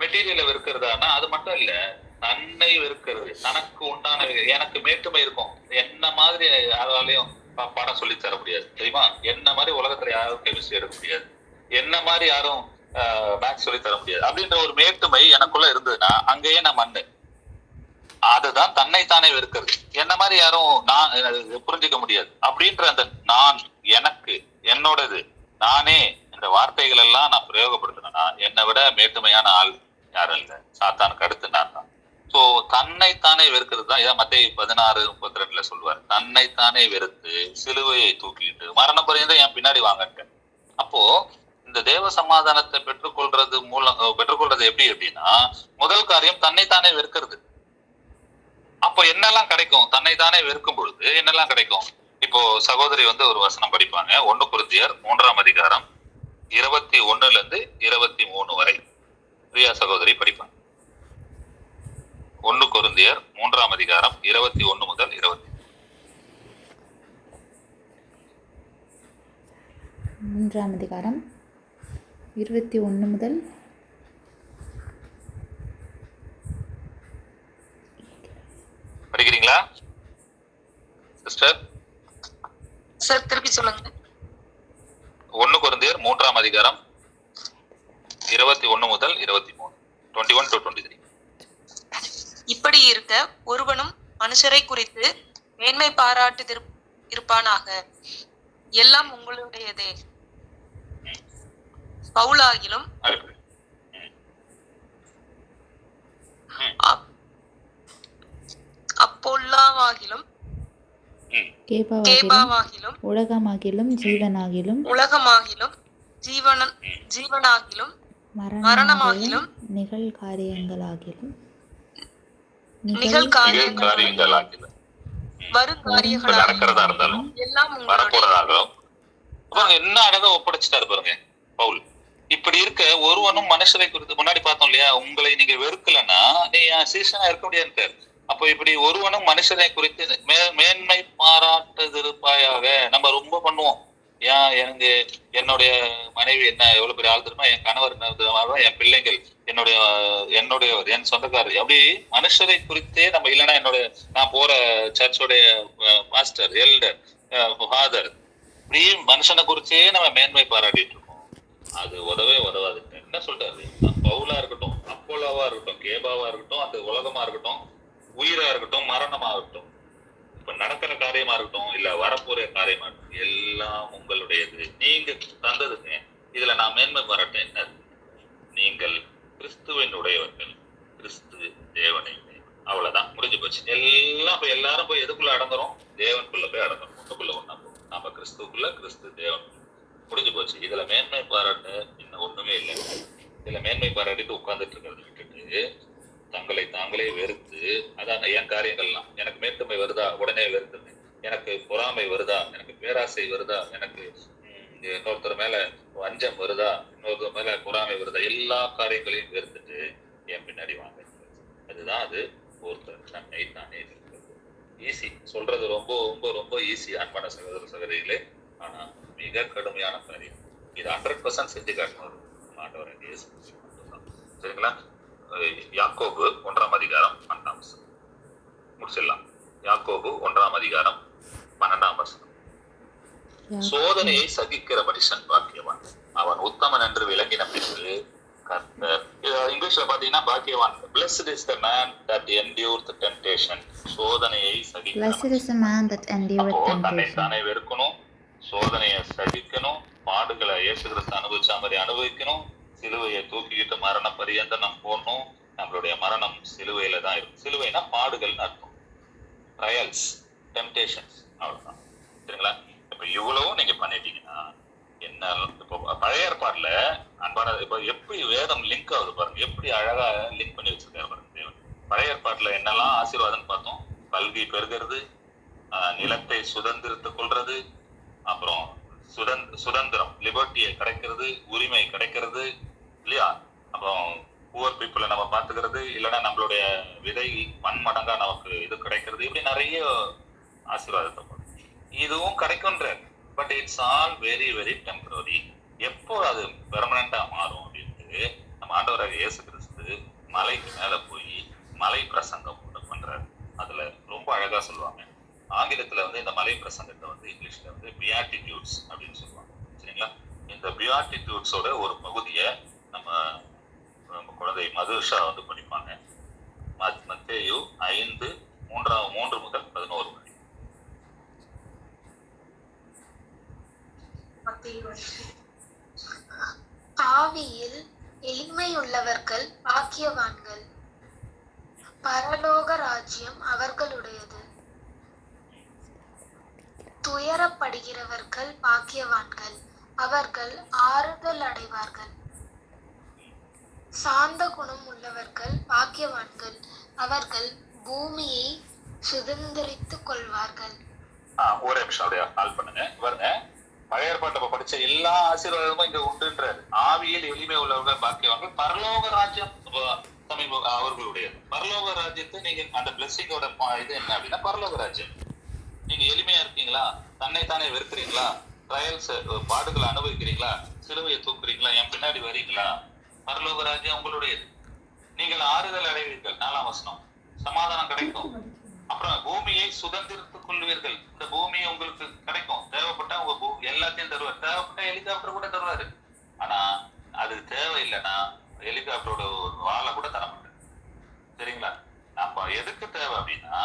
மெட்டீரியலை வெறுக்கிறதானா அது மட்டும் இல்ல, தன்னை வெறுக்கிறது. தனக்கு உண்டானவைகள், எனக்கு மேட்டுமை இருக்கும், என்ன மாதிரி யாராலையும் பாடம் சொல்லி தர முடியாது, தெரியுமா? என்ன மாதிரி உலகத்துல யாரும் கெமிஸ்ட்ரி எடுக்க முடியாது, என்ன மாதிரி யாரும் மேத்ஸ் சொல்லி தர முடியாது அப்படின்ற ஒரு மேட்டுமை எனக்குள்ள இருந்ததுன்னா அங்கேயே நான் மண்ணு. அதுதான் தன்னைத்தானே வெறுக்கிறது. என்ன மாதிரி யாரும் நான் புரிஞ்சுக்க முடியாது அப்படின்ற அந்த நான், எனக்கு, என்னோடது, நானே, இந்த வார்த்தைகள் எல்லாம் நான் பிரயோகப்படுத்தினா என்னை விட மேட்டுமையான ஆள் யாரும் இல்லை, சாத்தானுக்கு அடுத்து நான் தான். சோ தன்னைத்தானே வெறுக்கிறது தான். இதான் மத்தேயு 16:32 சொல்லுவார், தன்னைத்தானே வெறுத்து சிலுவையை தூக்கிட்டு மரணம் பரியந்தம் என் பின்னாடி வாங்கட்டேன். அப்போ இந்த தேவ சமாதானத்தை பெற்றுக்கொள்றது எப்படி அப்படின்னா, முதல் காரியம் தன்னைத்தானே வெறுக்கிறது. அப்போ என்னெல்லாம் கிடைக்கும்? தன்னைத்தானே வெறுக்கும் பொழுது என்னெல்லாம் கிடைக்கும்? இப்போ சகோதரி ஒரு வசனம் படிப்பாங்க, 1 கொரிந்தியர் 3:21-23 வரை. பிரியா சகோதரி படிப்பாங்க. 1 கொரிந்தியர் 3:21 முதல் 20. 3:21 முதல் படிக்கிறீங்களா சிஸ்டர்? சார் திருப்பி சொல்லுங்க. 1 கொரிந்தியர் 3:21 முதல் 23. 21 to 23. இப்படி இருக்க ஒருவனும் மனுஷரை குறித்து மேன்மை பாராட்டு இருப்பானாக, எல்லாம் உங்களுடையதே. பவுலாகிலும் அப்பொல்லாவாகிலும் கேபாவாகிலும் உலகமாகிலும் ஜீவனாகிலும் ஜீவனாகிலும் மரணமாகிலும் நிகழ்காரியங்களாகிலும் இப்ப நடக்கிறதா இருந்தாலும் வரப்போறதாகவும் பாருங்க என்ன அழகா ஒப்படைச்சிட்டாரு பாருங்க பவுல். இப்படி இருக்க ஒருவனும் மனுஷரை குறித்து முன்னாடி பார்த்தோம் இல்லையா, உங்களை நீங்க வெறுக்கலன்னா நீ சீசனா இருக்க முடியாது. அப்போ இப்படி ஒருவனும் மனுஷரை குறித்து மேன்மை பாராட்டுதிருப்பாயாக. நம்ம ரொம்ப பண்ணுவோம். ஏன் எனக்கு என்னுடைய மனைவி என்ன எவ்வளவு பெரிய ஆள் தெரியுமா, என் கணவர் என்ன, என் பிள்ளைகள் என்னுடைய என் சொந்தக்காரர், அப்படி மனுஷரை குறித்தே நம்ம இல்லைன்னா என்னுடைய நான் போற சர்ச்சோடைய பாஸ்டர், எல்டர், ஃபாதர், இப்படி மனுஷனை குறிச்சே நம்ம மேன்மை பாராட்டிட்டு இருக்கோம். அது உதவாது. என்ன சொல்றாரு, பவுலா இருக்கட்டும், அப்போலோவா இருக்கட்டும், கேபாவா இருக்கட்டும், அந்த உலகமா இருக்கட்டும், உயிரா இருக்கட்டும், மரணமா இருக்கட்டும், இப்ப நடக்கிற காரியமா இருக்கட்டும், இல்ல வரப்போற காரியமா இருக்கட்டும், எல்லாம் உங்களுடையது, நீங்க தந்ததுங்க. இதுல நான் மேன்மை பாராட்ட என்னது, நீங்கள் கிறிஸ்துவனுடையவர்கள், கிறிஸ்து தேவனை. அவ்வளவுதான், முடிஞ்சு போச்சு. எல்லாரும் போய் எதுக்குள்ள அடங்குறோம், தேவனுக்குள்ள போய் அடங்குறோம். ஒண்ணுக்குள்ள ஒண்ணா போகும். நம்ம கிறிஸ்துக்குள்ள, கிறிஸ்து தேவன், முடிஞ்சு போச்சு. இதுல மேன்மை பாராட்ட இன்னும் ஒண்ணுமே இல்லை. இதுல மேன்மை பாராட்டிட்டு உட்கார்ந்துட்டு இருக்கிறத விட்டுட்டு தங்களை தாங்களே வெறுத்து, அதான் என் காரியங்கள்லாம் எனக்கு மேற்கமை வருதா உடனே வெறுத்துது, எனக்கு பொறாமை வருதா, எனக்கு பேராசை வருதா, எனக்கு இன்னொருத்தர் மேல வஞ்சம் வருதா, இன்னொருத்தர் மேல பொறாமை வருதா, எல்லா காரியங்களையும் வெறுத்துட்டு என் பின்னாடி வாங்க. அதுதான் அது ஒருத்தர் தன்னை தானே இருக்கிறது. ஈஸி சொல்றது, ரொம்ப ரொம்ப ரொம்ப ஈஸி அன்பான சகோதர சகோதரிகளே. ஆனா மிக கடுமையான காரியம். இது 100% செஞ்சு காட்டணும் ஆண்டவர் இயேசு. சரிங்களா? யாக்கோபு 1ஆம் அதிகாரம் 12ஆம் வசனம் முடிச்சிடலாம். யாக்கோபு 1ஆம் அதிகாரம் 12ஆம் வசனம். சோதனையை சகிக்கிற மனுஷன் பாக்கியவான், அவன் உத்தமன் என்று விளங்கின பின்பு கர்த்தர், இங்கிலீஷ்ல பாத்தீங்கன்னா பாக்கியவான், blessed is the man that endured the temptation. சோதனையை சகிக்கணும். தன்னை தானே வெறுக்கணும், சோதனையை சகிக்கணும், பாடுகளை இயேசு கிறிஸ்து அனுபவிச்ச மாதிரி அனுபவிக்கணும், சிலுவையை தூக்கிக்கிட்டு மரண பரியந்தம் நம்ம போடணும். நம்மளுடைய மரணம் சிலுவையில தான் இருக்கும். சிலுவைனா பாடுகள் அர்த்தம், ட்ரையல்ஸ், டெம்டேஷன்ஸ், அவ்வளவுதான். சரிங்களா? இப்ப இவ்வளவும் நீங்க பண்ணிட்டீங்கன்னா என்ன, இப்போ பழைய ஏற்பாடுல அன்பான, இப்ப எப்படி வேதம் லிங்க் ஆகுது பாருங்க, எப்படி அழகா லிங்க் பண்ணி வச்சிருக்காரு பாருங்க தேவன். பழைய ஏற்பாட்டுல என்னெல்லாம் ஆசீர்வாதம் பார்த்தோம், கல்வி பெறுகிறது, நிலத்தை சுதந்திரத்துக் கொள்றது, அப்புறம் சுதந்திரம், லிபர்ட்டியை கிடைக்கிறது, உரிமை கிடைக்கிறது இல்லையா, அப்புறம் புவர் பீப்புளை நம்ம பார்த்துக்கிறது, இல்லைன்னா நம்மளுடைய விதை பன்மடங்கா நமக்கு இது கிடைக்கிறது, இப்படி நிறைய ஆசீர்வாதத்தை இதுவும் கிடைக்கும்ன்ற. But it's all very very temporary. எப்போ அது பெர்மனண்டா மாறும் அப்படின்ட்டு நம்ம ஆண்டவராக இயேசு கிறிஸ்து மலைக்கு மேல போய் மலை பிரசங்கம் பண்றாரு. அதுல ரொம்ப அழகா சொல்லுவாங்க. ஆங்கிலத்துல இந்த மலை பிரசங்கத்தை இங்கிலீஷ்ல பியாட்டிடியூட்ஸ் அப்படின்னு சொல்லுவாங்க. சரிங்களா? இந்த பியாட்டிடியூட்ஸோட ஒரு பகுதியை நம்ம குழந்தை மதுஷா படிப்பாங்க. மத்தேயு 5:3 முதல் 11 வரை. ஆவியில் எளிமையுள்ளவர்கள் பாக்கியவான்கள், பரலோக ராஜ்யம் அவர்களுடையது. துயரப்படுகிறவர்கள் பாக்கியவான்கள், அவர்கள் ஆறுதல் அடைவார்கள். சாந்த குணம் உள்ளவர்கள் பாக்கியவான்கள், அவர்கள் பூமியை சுதந்திரித்துக் கொள்வார்கள். ஒரு நிமிஷம் அப்படியே கால் பண்ணுங்க. பாருங்க, பழைய ஏற்பாட்டை படிச்ச எல்லா ஆசீர்வாதமும் இங்க உண்டுன்றாரு. ஆவியில் எளிமை உள்ளவர்கள் பாக்கியவான்கள், பரலோக ராஜ்யம் அவர்களுடையது. பரலோக ராஜ்யத்தை நீங்க அந்த பிளெஸிங்கோட இது என்ன அப்படின்னா, பரலோக ராஜ்யம். நீங்க எளிமையா இருக்கீங்களா, தன்னைத்தானே வெறுக்கிறீங்களா, ட்ரையல்ஸ் பாடுகளை அனுபவிக்கிறீங்களா, சிலுவையை தூக்குறீங்களா, என் பின்னாடி வரீங்களா, பரலோக ராஜ்யம் உங்களுடையது. நீங்கள் ஆறுதல் அடைவீர்கள். 4ஆம் வசனம். சமாதானம் கிடைக்கும். அப்புறம் பூமியை சுதந்திரத்துக் கொள்வீர்கள். இந்த பூமி உங்களுக்கு கிடைக்கும். தேவைப்பட்டா உங்க எல்லாத்தையும் தருவார். தேவைப்பட்ட ஹெலிகாப்டர் கூட தருவாரு. ஆனா அது தேவையில்லைன்னா ஹெலிகாப்டரோட வாழை கூட தரமாட்டேன். சரிங்களா? நம்ம எதுக்கு தேவை அப்படின்னா,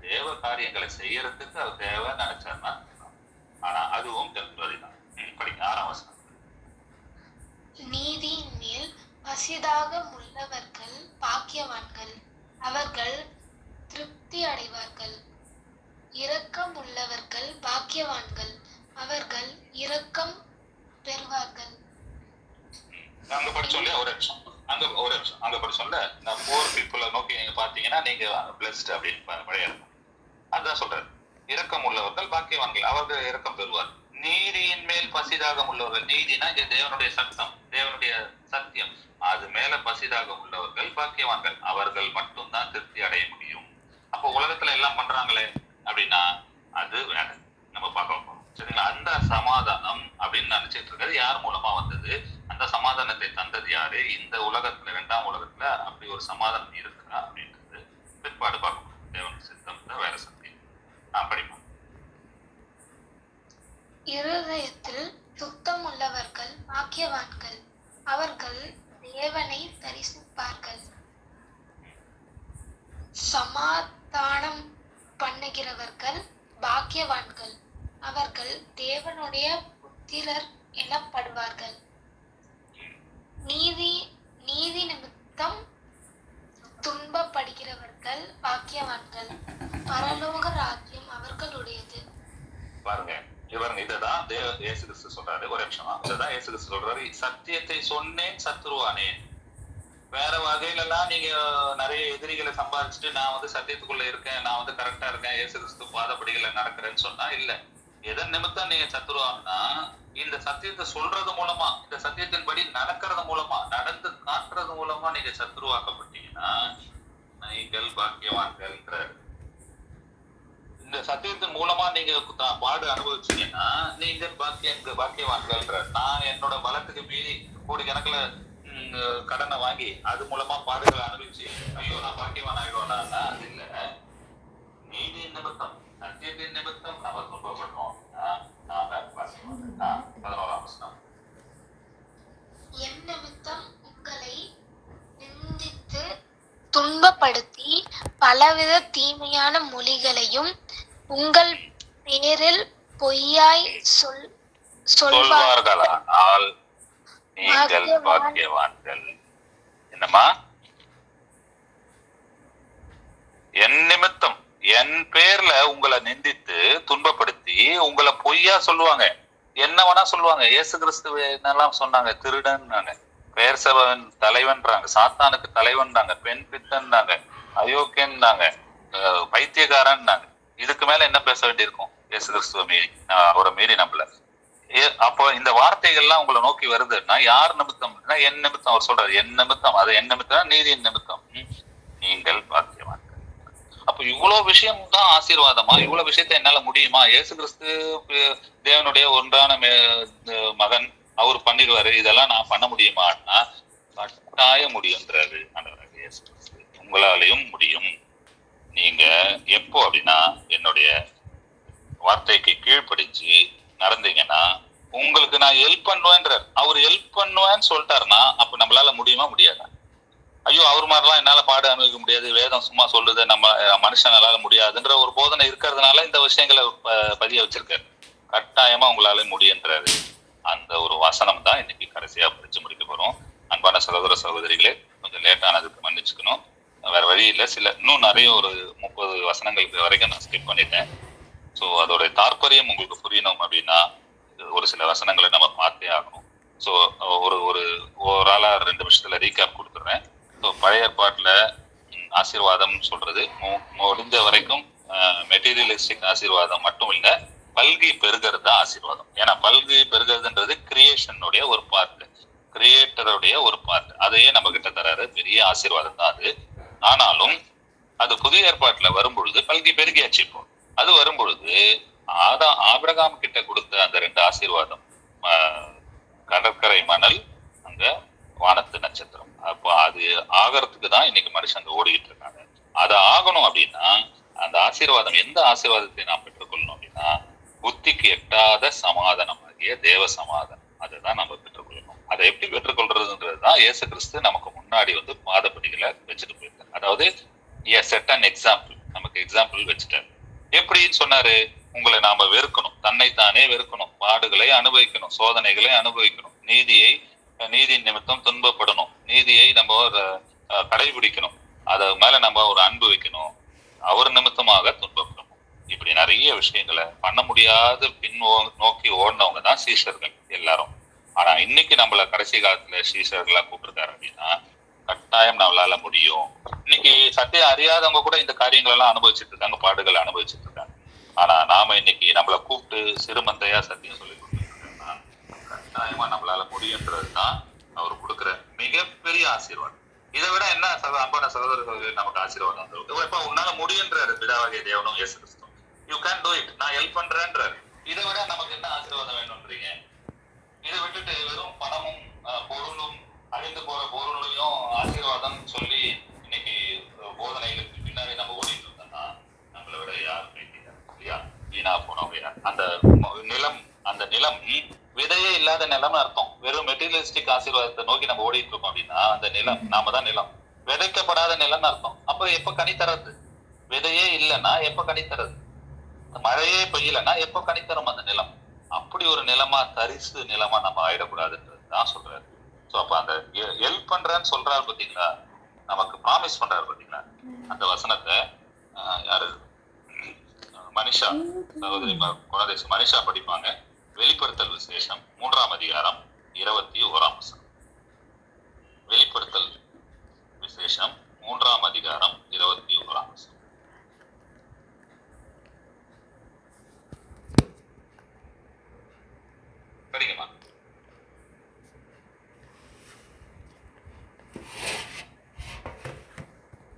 தேவ காரியங்களை செய்யறதுக்கு அது தேவை நினைச்சாருன்னா. ஆனா அதுவும் டெம்பரரி தான். படிங்க 6ஆம் வசனம். நீதியின் மேல் பசிதாக உள்ளவர்கள் பாக்கியவான்கள், அவர்கள் திருப்தி அடைவார்கள். இரக்கம் உள்ளவர்கள் பாக்கியவான்கள், அவர்கள் இரக்கம் பெறுவார்கள். அங்க படிச்சோம்ல, ஒரு நிமிஷம் அங்க படிச்சோம்ல, நான் போர் பீப்புளை நோக்கி நீங்க பாத்தீங்கன்னா நீங்க பிளஸ்ட் அப்படின்னு பழைய. அதுதான் சொல்றாரு. இரக்கம் உள்ளவர்கள் பாக்கியவான்கள், அவர்கள் இரக்கம் பெறுவார். நீதியின் மேல் பசிதாகம் உள்ளவர்கள், நீதினா இங்க தேவனுடைய சட்டம், தேவனுடைய சத்தியம், அது மேல பசிதாகம் உள்ளவர்கள் பாக்கியவான்கள், அவர்கள் மட்டும்தான் திருப்தி அடைய முடியும். அப்போ உலகத்துல எல்லாம் பண்றாங்களே அப்படின்னா அது வேற நம்ம பார்க்க போறோம். சரிங்களா? அந்த சமாதானம் அப்படின்னு நினைச்சிட்டு இருக்கிறது யார் மூலமா வந்தது? அந்த சமாதானத்தை தந்தது யாரு? இந்த உலகத்துல, 2ஆம் உலகத்துல அப்படி ஒரு சமாதானம் இருக்கா அப்படின்றது பிற்பாடு பார்க்கணும். தேவன் சித்தம் வேற சத்தியம். படிப்போம். இருதயத்தில் சுத்தம் உள்ளவர்கள் பாக்கியவான்கள், அவர்கள் தேவனை தரிசிப்பார்கள். சமாதானம் பண்ணுகிறவர்கள் பாக்கியவான்கள், அவர்கள் தேவனுடைய புத்திரர் எனப்படுவார்கள். நீதி நிமித்தம் துன்பப்படுகிறவர்கள் பாக்கியவான்கள், பரலோக ராஜ்யம் அவர்களுடையது. பாருங்க, இதுதான் இயேசு கிறிஸ்து சொல்றாரு. ஒரு நிமிஷமா, இதுதான் இயேசு கிறிஸ்து சொல்றாரு, சத்தியத்தை சொன்னேன் சத்துருவானேன். வேற வகையில எல்லாம் நீங்க நிறைய எதிரிகளை சம்பாதிச்சுட்டு நான் வந்து சத்தியத்துக்குள்ள இருக்கேன், நான் வந்து கரெக்டா இருக்கேன், இயேசு கிறிஸ்து பாதப்படிகளை நடக்கிறேன்னு சொன்னா இல்ல. எதன் நிமித்தம் நீங்க சத்துருவாங்கன்னா, இந்த சத்தியத்தை சொல்றது மூலமா, இந்த சத்தியத்தின்படி நடக்கிறது மூலமா, நடந்து காட்டுறது மூலமா நீங்க சத்துருவாக்கப்பட்டீங்கன்னா நீங்கள் பாக்கியவான்கள். இந்த சத்தியத்தின் மூலமா நீங்க பாடு அனுபவிச்சீங்கன்னா நீங்கள் பாக்கியவான்கள். நான் என்னோட பலத்துக்கு மீறி கோடிக்கணக்குல கடனை வாங்கி அது மூலமா பாடுகளை அனுபவிச்சு ஐயோ நான் பாக்கியவான் ஆகிடுவானா? அது இல்ல. நீதியின் நிமித்தம், சத்தியத்தின் நிமித்தம் நம்ம துன்பப்படுறோம். 11ஆம் வசனம். என் நிமித்தம் உங்களை நிந்தித்து துன்பப்படுத்தி பலவித தீமையான மொழிகளையும் உங்கள் பேரில் பொய்யாய் சொல்வார்களானால் நீங்கள் பாக்கியவான்கள். என்னமா? என் நிமித்தம், என் பேர்ல உங்களை நிந்தித்து துன்பப்படுத்தி உங்களை பொய்யா சொல்லுவாங்க. என்ன வேணா சொல்லுவாங்க. இயேசு கிறிஸ்துவ என்னெல்லாம் சொன்னாங்க? திருடன்னாங்க, பெயர் சபையின் தலைவன்றாங்க, சாத்தானுக்கு தலைவன்றாங்க, பெண் பித்தன்னாங்க, அயோக்கியன்னாங்க, பைத்தியக்காரன்னாங்க. இதுக்கு மேல என்ன பேச வேண்டியிருக்கும்? இயேசு கிறிஸ்துவ மீறி, அவரை மீறி நம்மள. அப்போ இந்த வார்த்தைகள்லாம் உங்களை நோக்கி வருதுன்னா யார் நிமித்தம்? என் நிமித்தம். அவர் சொல்றாரு என் நிமித்தம். அது என் நிமித்தம், நீதியின் நிமித்தம் நீங்கள் பாக்கியவான்கள். அப்ப இவ்வளவு விஷயம் தான் ஆசீர்வாதமா? இவ்வளவு விஷயத்த என்னால முடியுமா? இயேசு கிறிஸ்து தேவனுடைய ஒன்றான மகன், அவர் பண்ணிடுவாரு, இதெல்லாம் நான் பண்ண முடியுமான்னா கட்டாய முடியுன்றாரு ஆண்டவராகிய இயேசு கிறிஸ்து. உங்களாலையும் முடியும். நீங்க எப்போ அப்படின்னா என்னுடைய வார்த்தைக்கு கீழ்ப்படிச்சு நடந்தீங்கன்னா உங்களுக்கு நான் ஹெல்ப் பண்ணுவேன்றார். அவர் ஹெல்ப் பண்ணுவேன்னு சொல்லிட்டாருன்னா அப்ப நம்மளால முடியுமா? முடியாதா? ஐயோ அவர் மாதிரிலாம் என்னால பாடு அனுபவிக்க முடியாது, வேதம் சும்மா சொல்லுது, நம்ம மனுஷனால முடியாதுன்ற ஒரு போதனை இருக்கிறதுனால இந்த விஷயங்களை பதிய வச்சிருக்காரு. கட்டாயமா உங்களால முடியுன்றாரு. அந்த ஒரு வசனம் தான் இன்னைக்கு கடைசியா படிச்சு முடிக்க போறோம். அன்பான சகோதர சகோதரிகளே, கொஞ்சம் லேட்டானதுக்கு மன்னிச்சுக்கணும், வேற வழி இல்லை. இன்னும் நிறைய ஒரு 30 வசனங்களுக்கு வரைக்கும் நான் ஸ்கிப் பண்ணிட்டேன். ஸோ அதோட தாற்பயம் உங்களுக்கு புரியணும் அப்படின்னா ஒரு சில வசனங்களை நம்ம பார்த்தே ஆகணும். ஸோ ஒரு ஆளா 2 நிமிஷத்துல ரீகேப் கொடுத்துட்றேன். ஸோ பழைய ஏற்பாட்டுல ஆசீர்வாதம் சொல்றது முடிஞ்ச வரைக்கும் மெட்டீரியலிஸ்டிக் ஆசீர்வாதம் மட்டும் இல்லை, பல்கி பெருகிறது தான் ஆசீர்வாதம். ஏன்னா பல்கி பெருகிறதுன்றது கிரியேஷனுடைய ஒரு பார்ட், கிரியேட்டருடைய ஒரு பார்ட். அதையே நம்ம கிட்ட தராரு, பெரிய ஆசீர்வாதம் தான் அது. ஆனாலும் அது புதிய ஏற்பாட்டுல வரும்பொழுது பல்கி பெருகியாச்சு. இப்போ அது வரும்பொழுது ஆபிரகாம் கிட்ட கொடுத்த அந்த 2 ஆசீர்வாதம், கடற்கரை மணல், அங்க வானத்து நட்சத்திரம். அப்போ அது ஆகிறதுக்கு தான் இன்னைக்கு மனுஷங்க ஓடிக்கிட்டு இருக்காங்க. அது ஆகணும் அப்படின்னா அந்த ஆசீர்வாதம், எந்த ஆசீர்வாதத்தை நாம் பெற்றுக்கொள்ளணும் அப்படின்னா புத்திக்கு எட்டாத சமாதானமாகிய தேவ சமாதானம், அதுதான் நம்ம பெற்றுக்கொள்ளணும். அதை எப்படி பெற்றுக்கொள்றதுன்றதுதான் இயேசு கிறிஸ்து நமக்கு முன்னாடி வந்து பாதப்படிகளை வச்சுட்டு போயிருக்காரு. அதாவது செட் அன் எக்ஸாம்பிள், நமக்கு எக்ஸாம்பிள் வச்சுட்டாரு. எப்படின்னு சொன்னாரு? உங்களை நாம வெறுக்கணும், தன்னைத்தானே வெறுக்கணும், பாடுகளை அனுபவிக்கணும், சோதனைகளை அனுபவிக்கணும், நீதியின் நிமித்தம் துன்பப்படணும், நீதியை நம்ம கடைபிடிக்கணும், அது மேல நம்ம ஒரு அன்பு வைக்கணும், அவர் நிமித்தமாக துன்பப்படணும். இப்படி நிறைய விஷயங்களை பண்ண முடியாத நோக்கி ஓடினவங்க தான் சீஷர்கள் எல்லாரும். ஆனா இன்னைக்கு நம்மள கடைசி காலத்துல சீஷர்களா கூப்பிட்டுருக்காரு அப்படின்னா கட்டாயம் நம்மளால முடியும். இன்னைக்கு சத்தியம் அறியாதவங்க கூட இந்த காரியங்கள் எல்லாம் அனுபவிச்சுட்டு இருக்காங்க, பாடுகளை அனுபவிச்சுட்டு இருக்காங்க. ஆனா நாம இன்னைக்கு நம்மளை கூப்பிட்டு சிறுமந்தையா சத்தியம் சொல்லி கொடுத்துருக்கோம்னா கட்டாயமா நம்மளால முடியுன்றதுதான் அவர் கொடுக்குற மிகப்பெரிய ஆசீர்வாதம். இதை விட என்ன அன்பான சகோதரர்கள் நமக்கு ஆசீர்வாதம்? இப்ப உன்னால முடியுன்றாரு பிதாவாகிய தேவனும் இயேசு கிறிஸ்து. யூ கேன் டூ இட், நான் ஹெல்ப் பண்றேன்றாரு. இதை விட நமக்கு என்ன ஆசீர்வாதம் வேணும்ன்றீங்க? இதை விட்டுட்டு வெறும் பணமும் பொருளும் அழிந்து போற பொருளையும் ஆசீர்வாதம் சொல்லி இன்னைக்கு போதனைகளுக்கு பின்னாடி நம்ம ஓடிட்டு இருந்தோம்னா நம்மளை விட யார் இல்லையா? வீணா போனவங்க. அந்த நிலம் விதையே இல்லாத நிலம்னு அர்த்தம். வெறும் மெட்டீரியலிஸ்டிக் ஆசீர்வாதத்தை நோக்கி நம்ம ஓடிட்டு இருக்கோம் அப்படின்னா அந்த நிலம் நாம தான் நிலம். விதைக்கப்படாத நிலம்னு அர்த்தம். அப்ப எப்ப கனி தரது? விதையே இல்லைன்னா எப்ப கனி தரது? மழையே பெய்யலன்னா எப்ப கனி தரும் அந்த நிலம்? அப்படி ஒரு நிலமா, தரிசு நிலமா நம்ம ஆயிடக்கூடாதுன்றது தான் சொல்றாரு. ஸோ அப்ப அந்த ஹெல்ப் பண்றேன்னு சொல்றாரு பாத்தீங்களா, நமக்கு ப்ராமிஸ் பண்றாரு பாத்தீங்களா, அந்த வசனத்தை யாரு மனிஷா சகோதரி குணதேசம் மனிஷா படிப்பாங்க. வெளிப்படுத்தல் விசேஷம் 3ஆம் அதிகாரம் 21ஆம் வசனம். வெளிப்படுத்தல் விசேஷம் 3ஆம் அதிகாரம் 21ஆம் வசனம். படிங்கம்மா.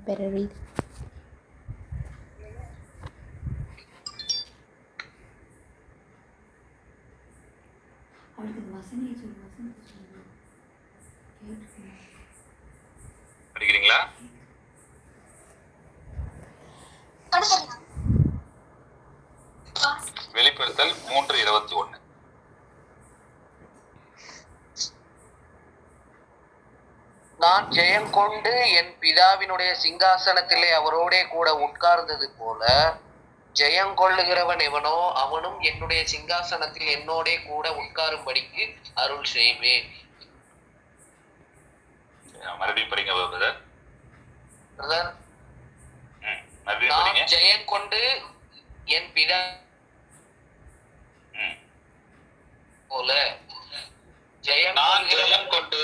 Better read. படிக்கிறீங்களா? வெளிப்படுத்தல் 3:21. நான் ஜெயம் கொண்டு என் பிதாவினுடைய சிங்காசனத்திலே அவரோடே கூட உட்கார்ந்தது போல ஜெயம் கொள்ளுகிறவன் எவனோ அவனும் என்னுடைய சிங்காசனத்தில் என்னோடே கூட உட்காரும்படிக்கு அருள் செய்வேன். மறுபடியும் படிங்க பிரதர். நான் ஜெயம் கொண்டு என் பிதா போல நான் ஜெயம் கொண்டு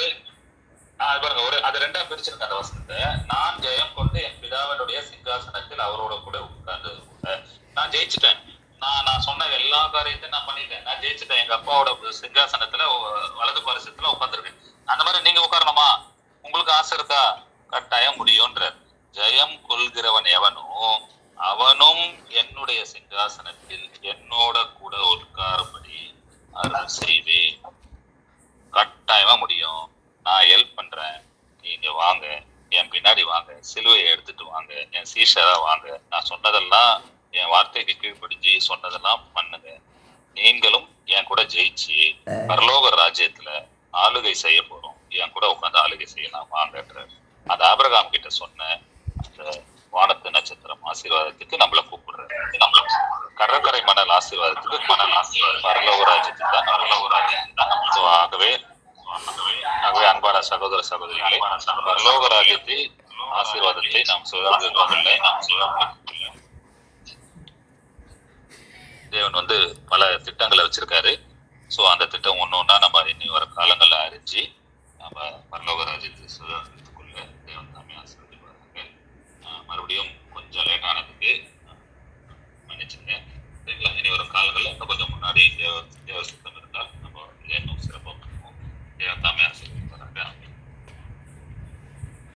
பாருங்க, அது ரெண்டா பிரிச்சிருக்க அந்த வசனத்தை. நான் ஜெயம் கொண்டு என் பிதாவினுடைய சிங்காசனத்தில் அவரோட கூட உட்கார்ந்தது போல. நான் ஜெயிச்சுட்டேன். நான் சொன்ன எல்லா காரியத்தையும் நான் பண்ணிட்டேன். நான் ஜெயிச்சுட்டேன். எங்க அப்பாவோட சிங்காசனத்துல வலது பரிசத்துல உட்கார்ந்துருக்கேன். அந்த மாதிரி நீங்க உட்காரணுமா? உங்களுக்கு ஆசை இருக்கா? கட்டாயம் முடியும்ன்ற. ஜெயம் கொள்கிறவன் எவனோ அவனும் என்னுடைய சிங்காசனத்தில் என்னோட கூட உட்காரும்படி அருள் செய்வேன். கட்டாயமா முடியும். நான் ஹெல்ப் பண்றேன். நீங்க வாங்க, என் பின்னாடி வாங்க, சிலுவையை எடுத்துட்டு வாங்க, என் சீஷரா வாங்க. நான் சொன்னதெல்லாம் என் வார்த்தைக்கு கீழ்ப்படிஞ்சு சொன்னதெல்லாம் பண்ணுங்க. நீங்களும் என் கூட ஜெயிச்சு பரலோக ராஜ்யத்துல ஆளுகை செய்ய போறோம். என் கூட உட்காந்து ஆளுகை செய்யலாம் வாங்கன்ற அந்த ஆபிரகாம் கிட்ட சொன்ன அந்த வானத்து நட்சத்திரம் ஆசீர்வாதத்துக்கு நம்மளை கூப்பிடுறாரு. நம்மள கடற்கரை மணல் ஆசீர்வாதத்துக்கு பரலோக ராஜ்யத்துக்கு தான் பரலோக ராஜ்யத்துக்கு தான். ஆகவே அன்பான சகோதர சகோதரிகளை பரலோக ராஜ்யத்தை ஆசீர்வாதத்தை நாம் சுதந்திரமில்லை. தேவன் பல திட்டங்களை வச்சிருக்காரு. ஸோ அந்த திட்டம் ஒன்று ஒன்றா நம்ம இனி வர காலங்களில் அறிஞ்சு நம்ம பரலோக ராஜ்யத்தை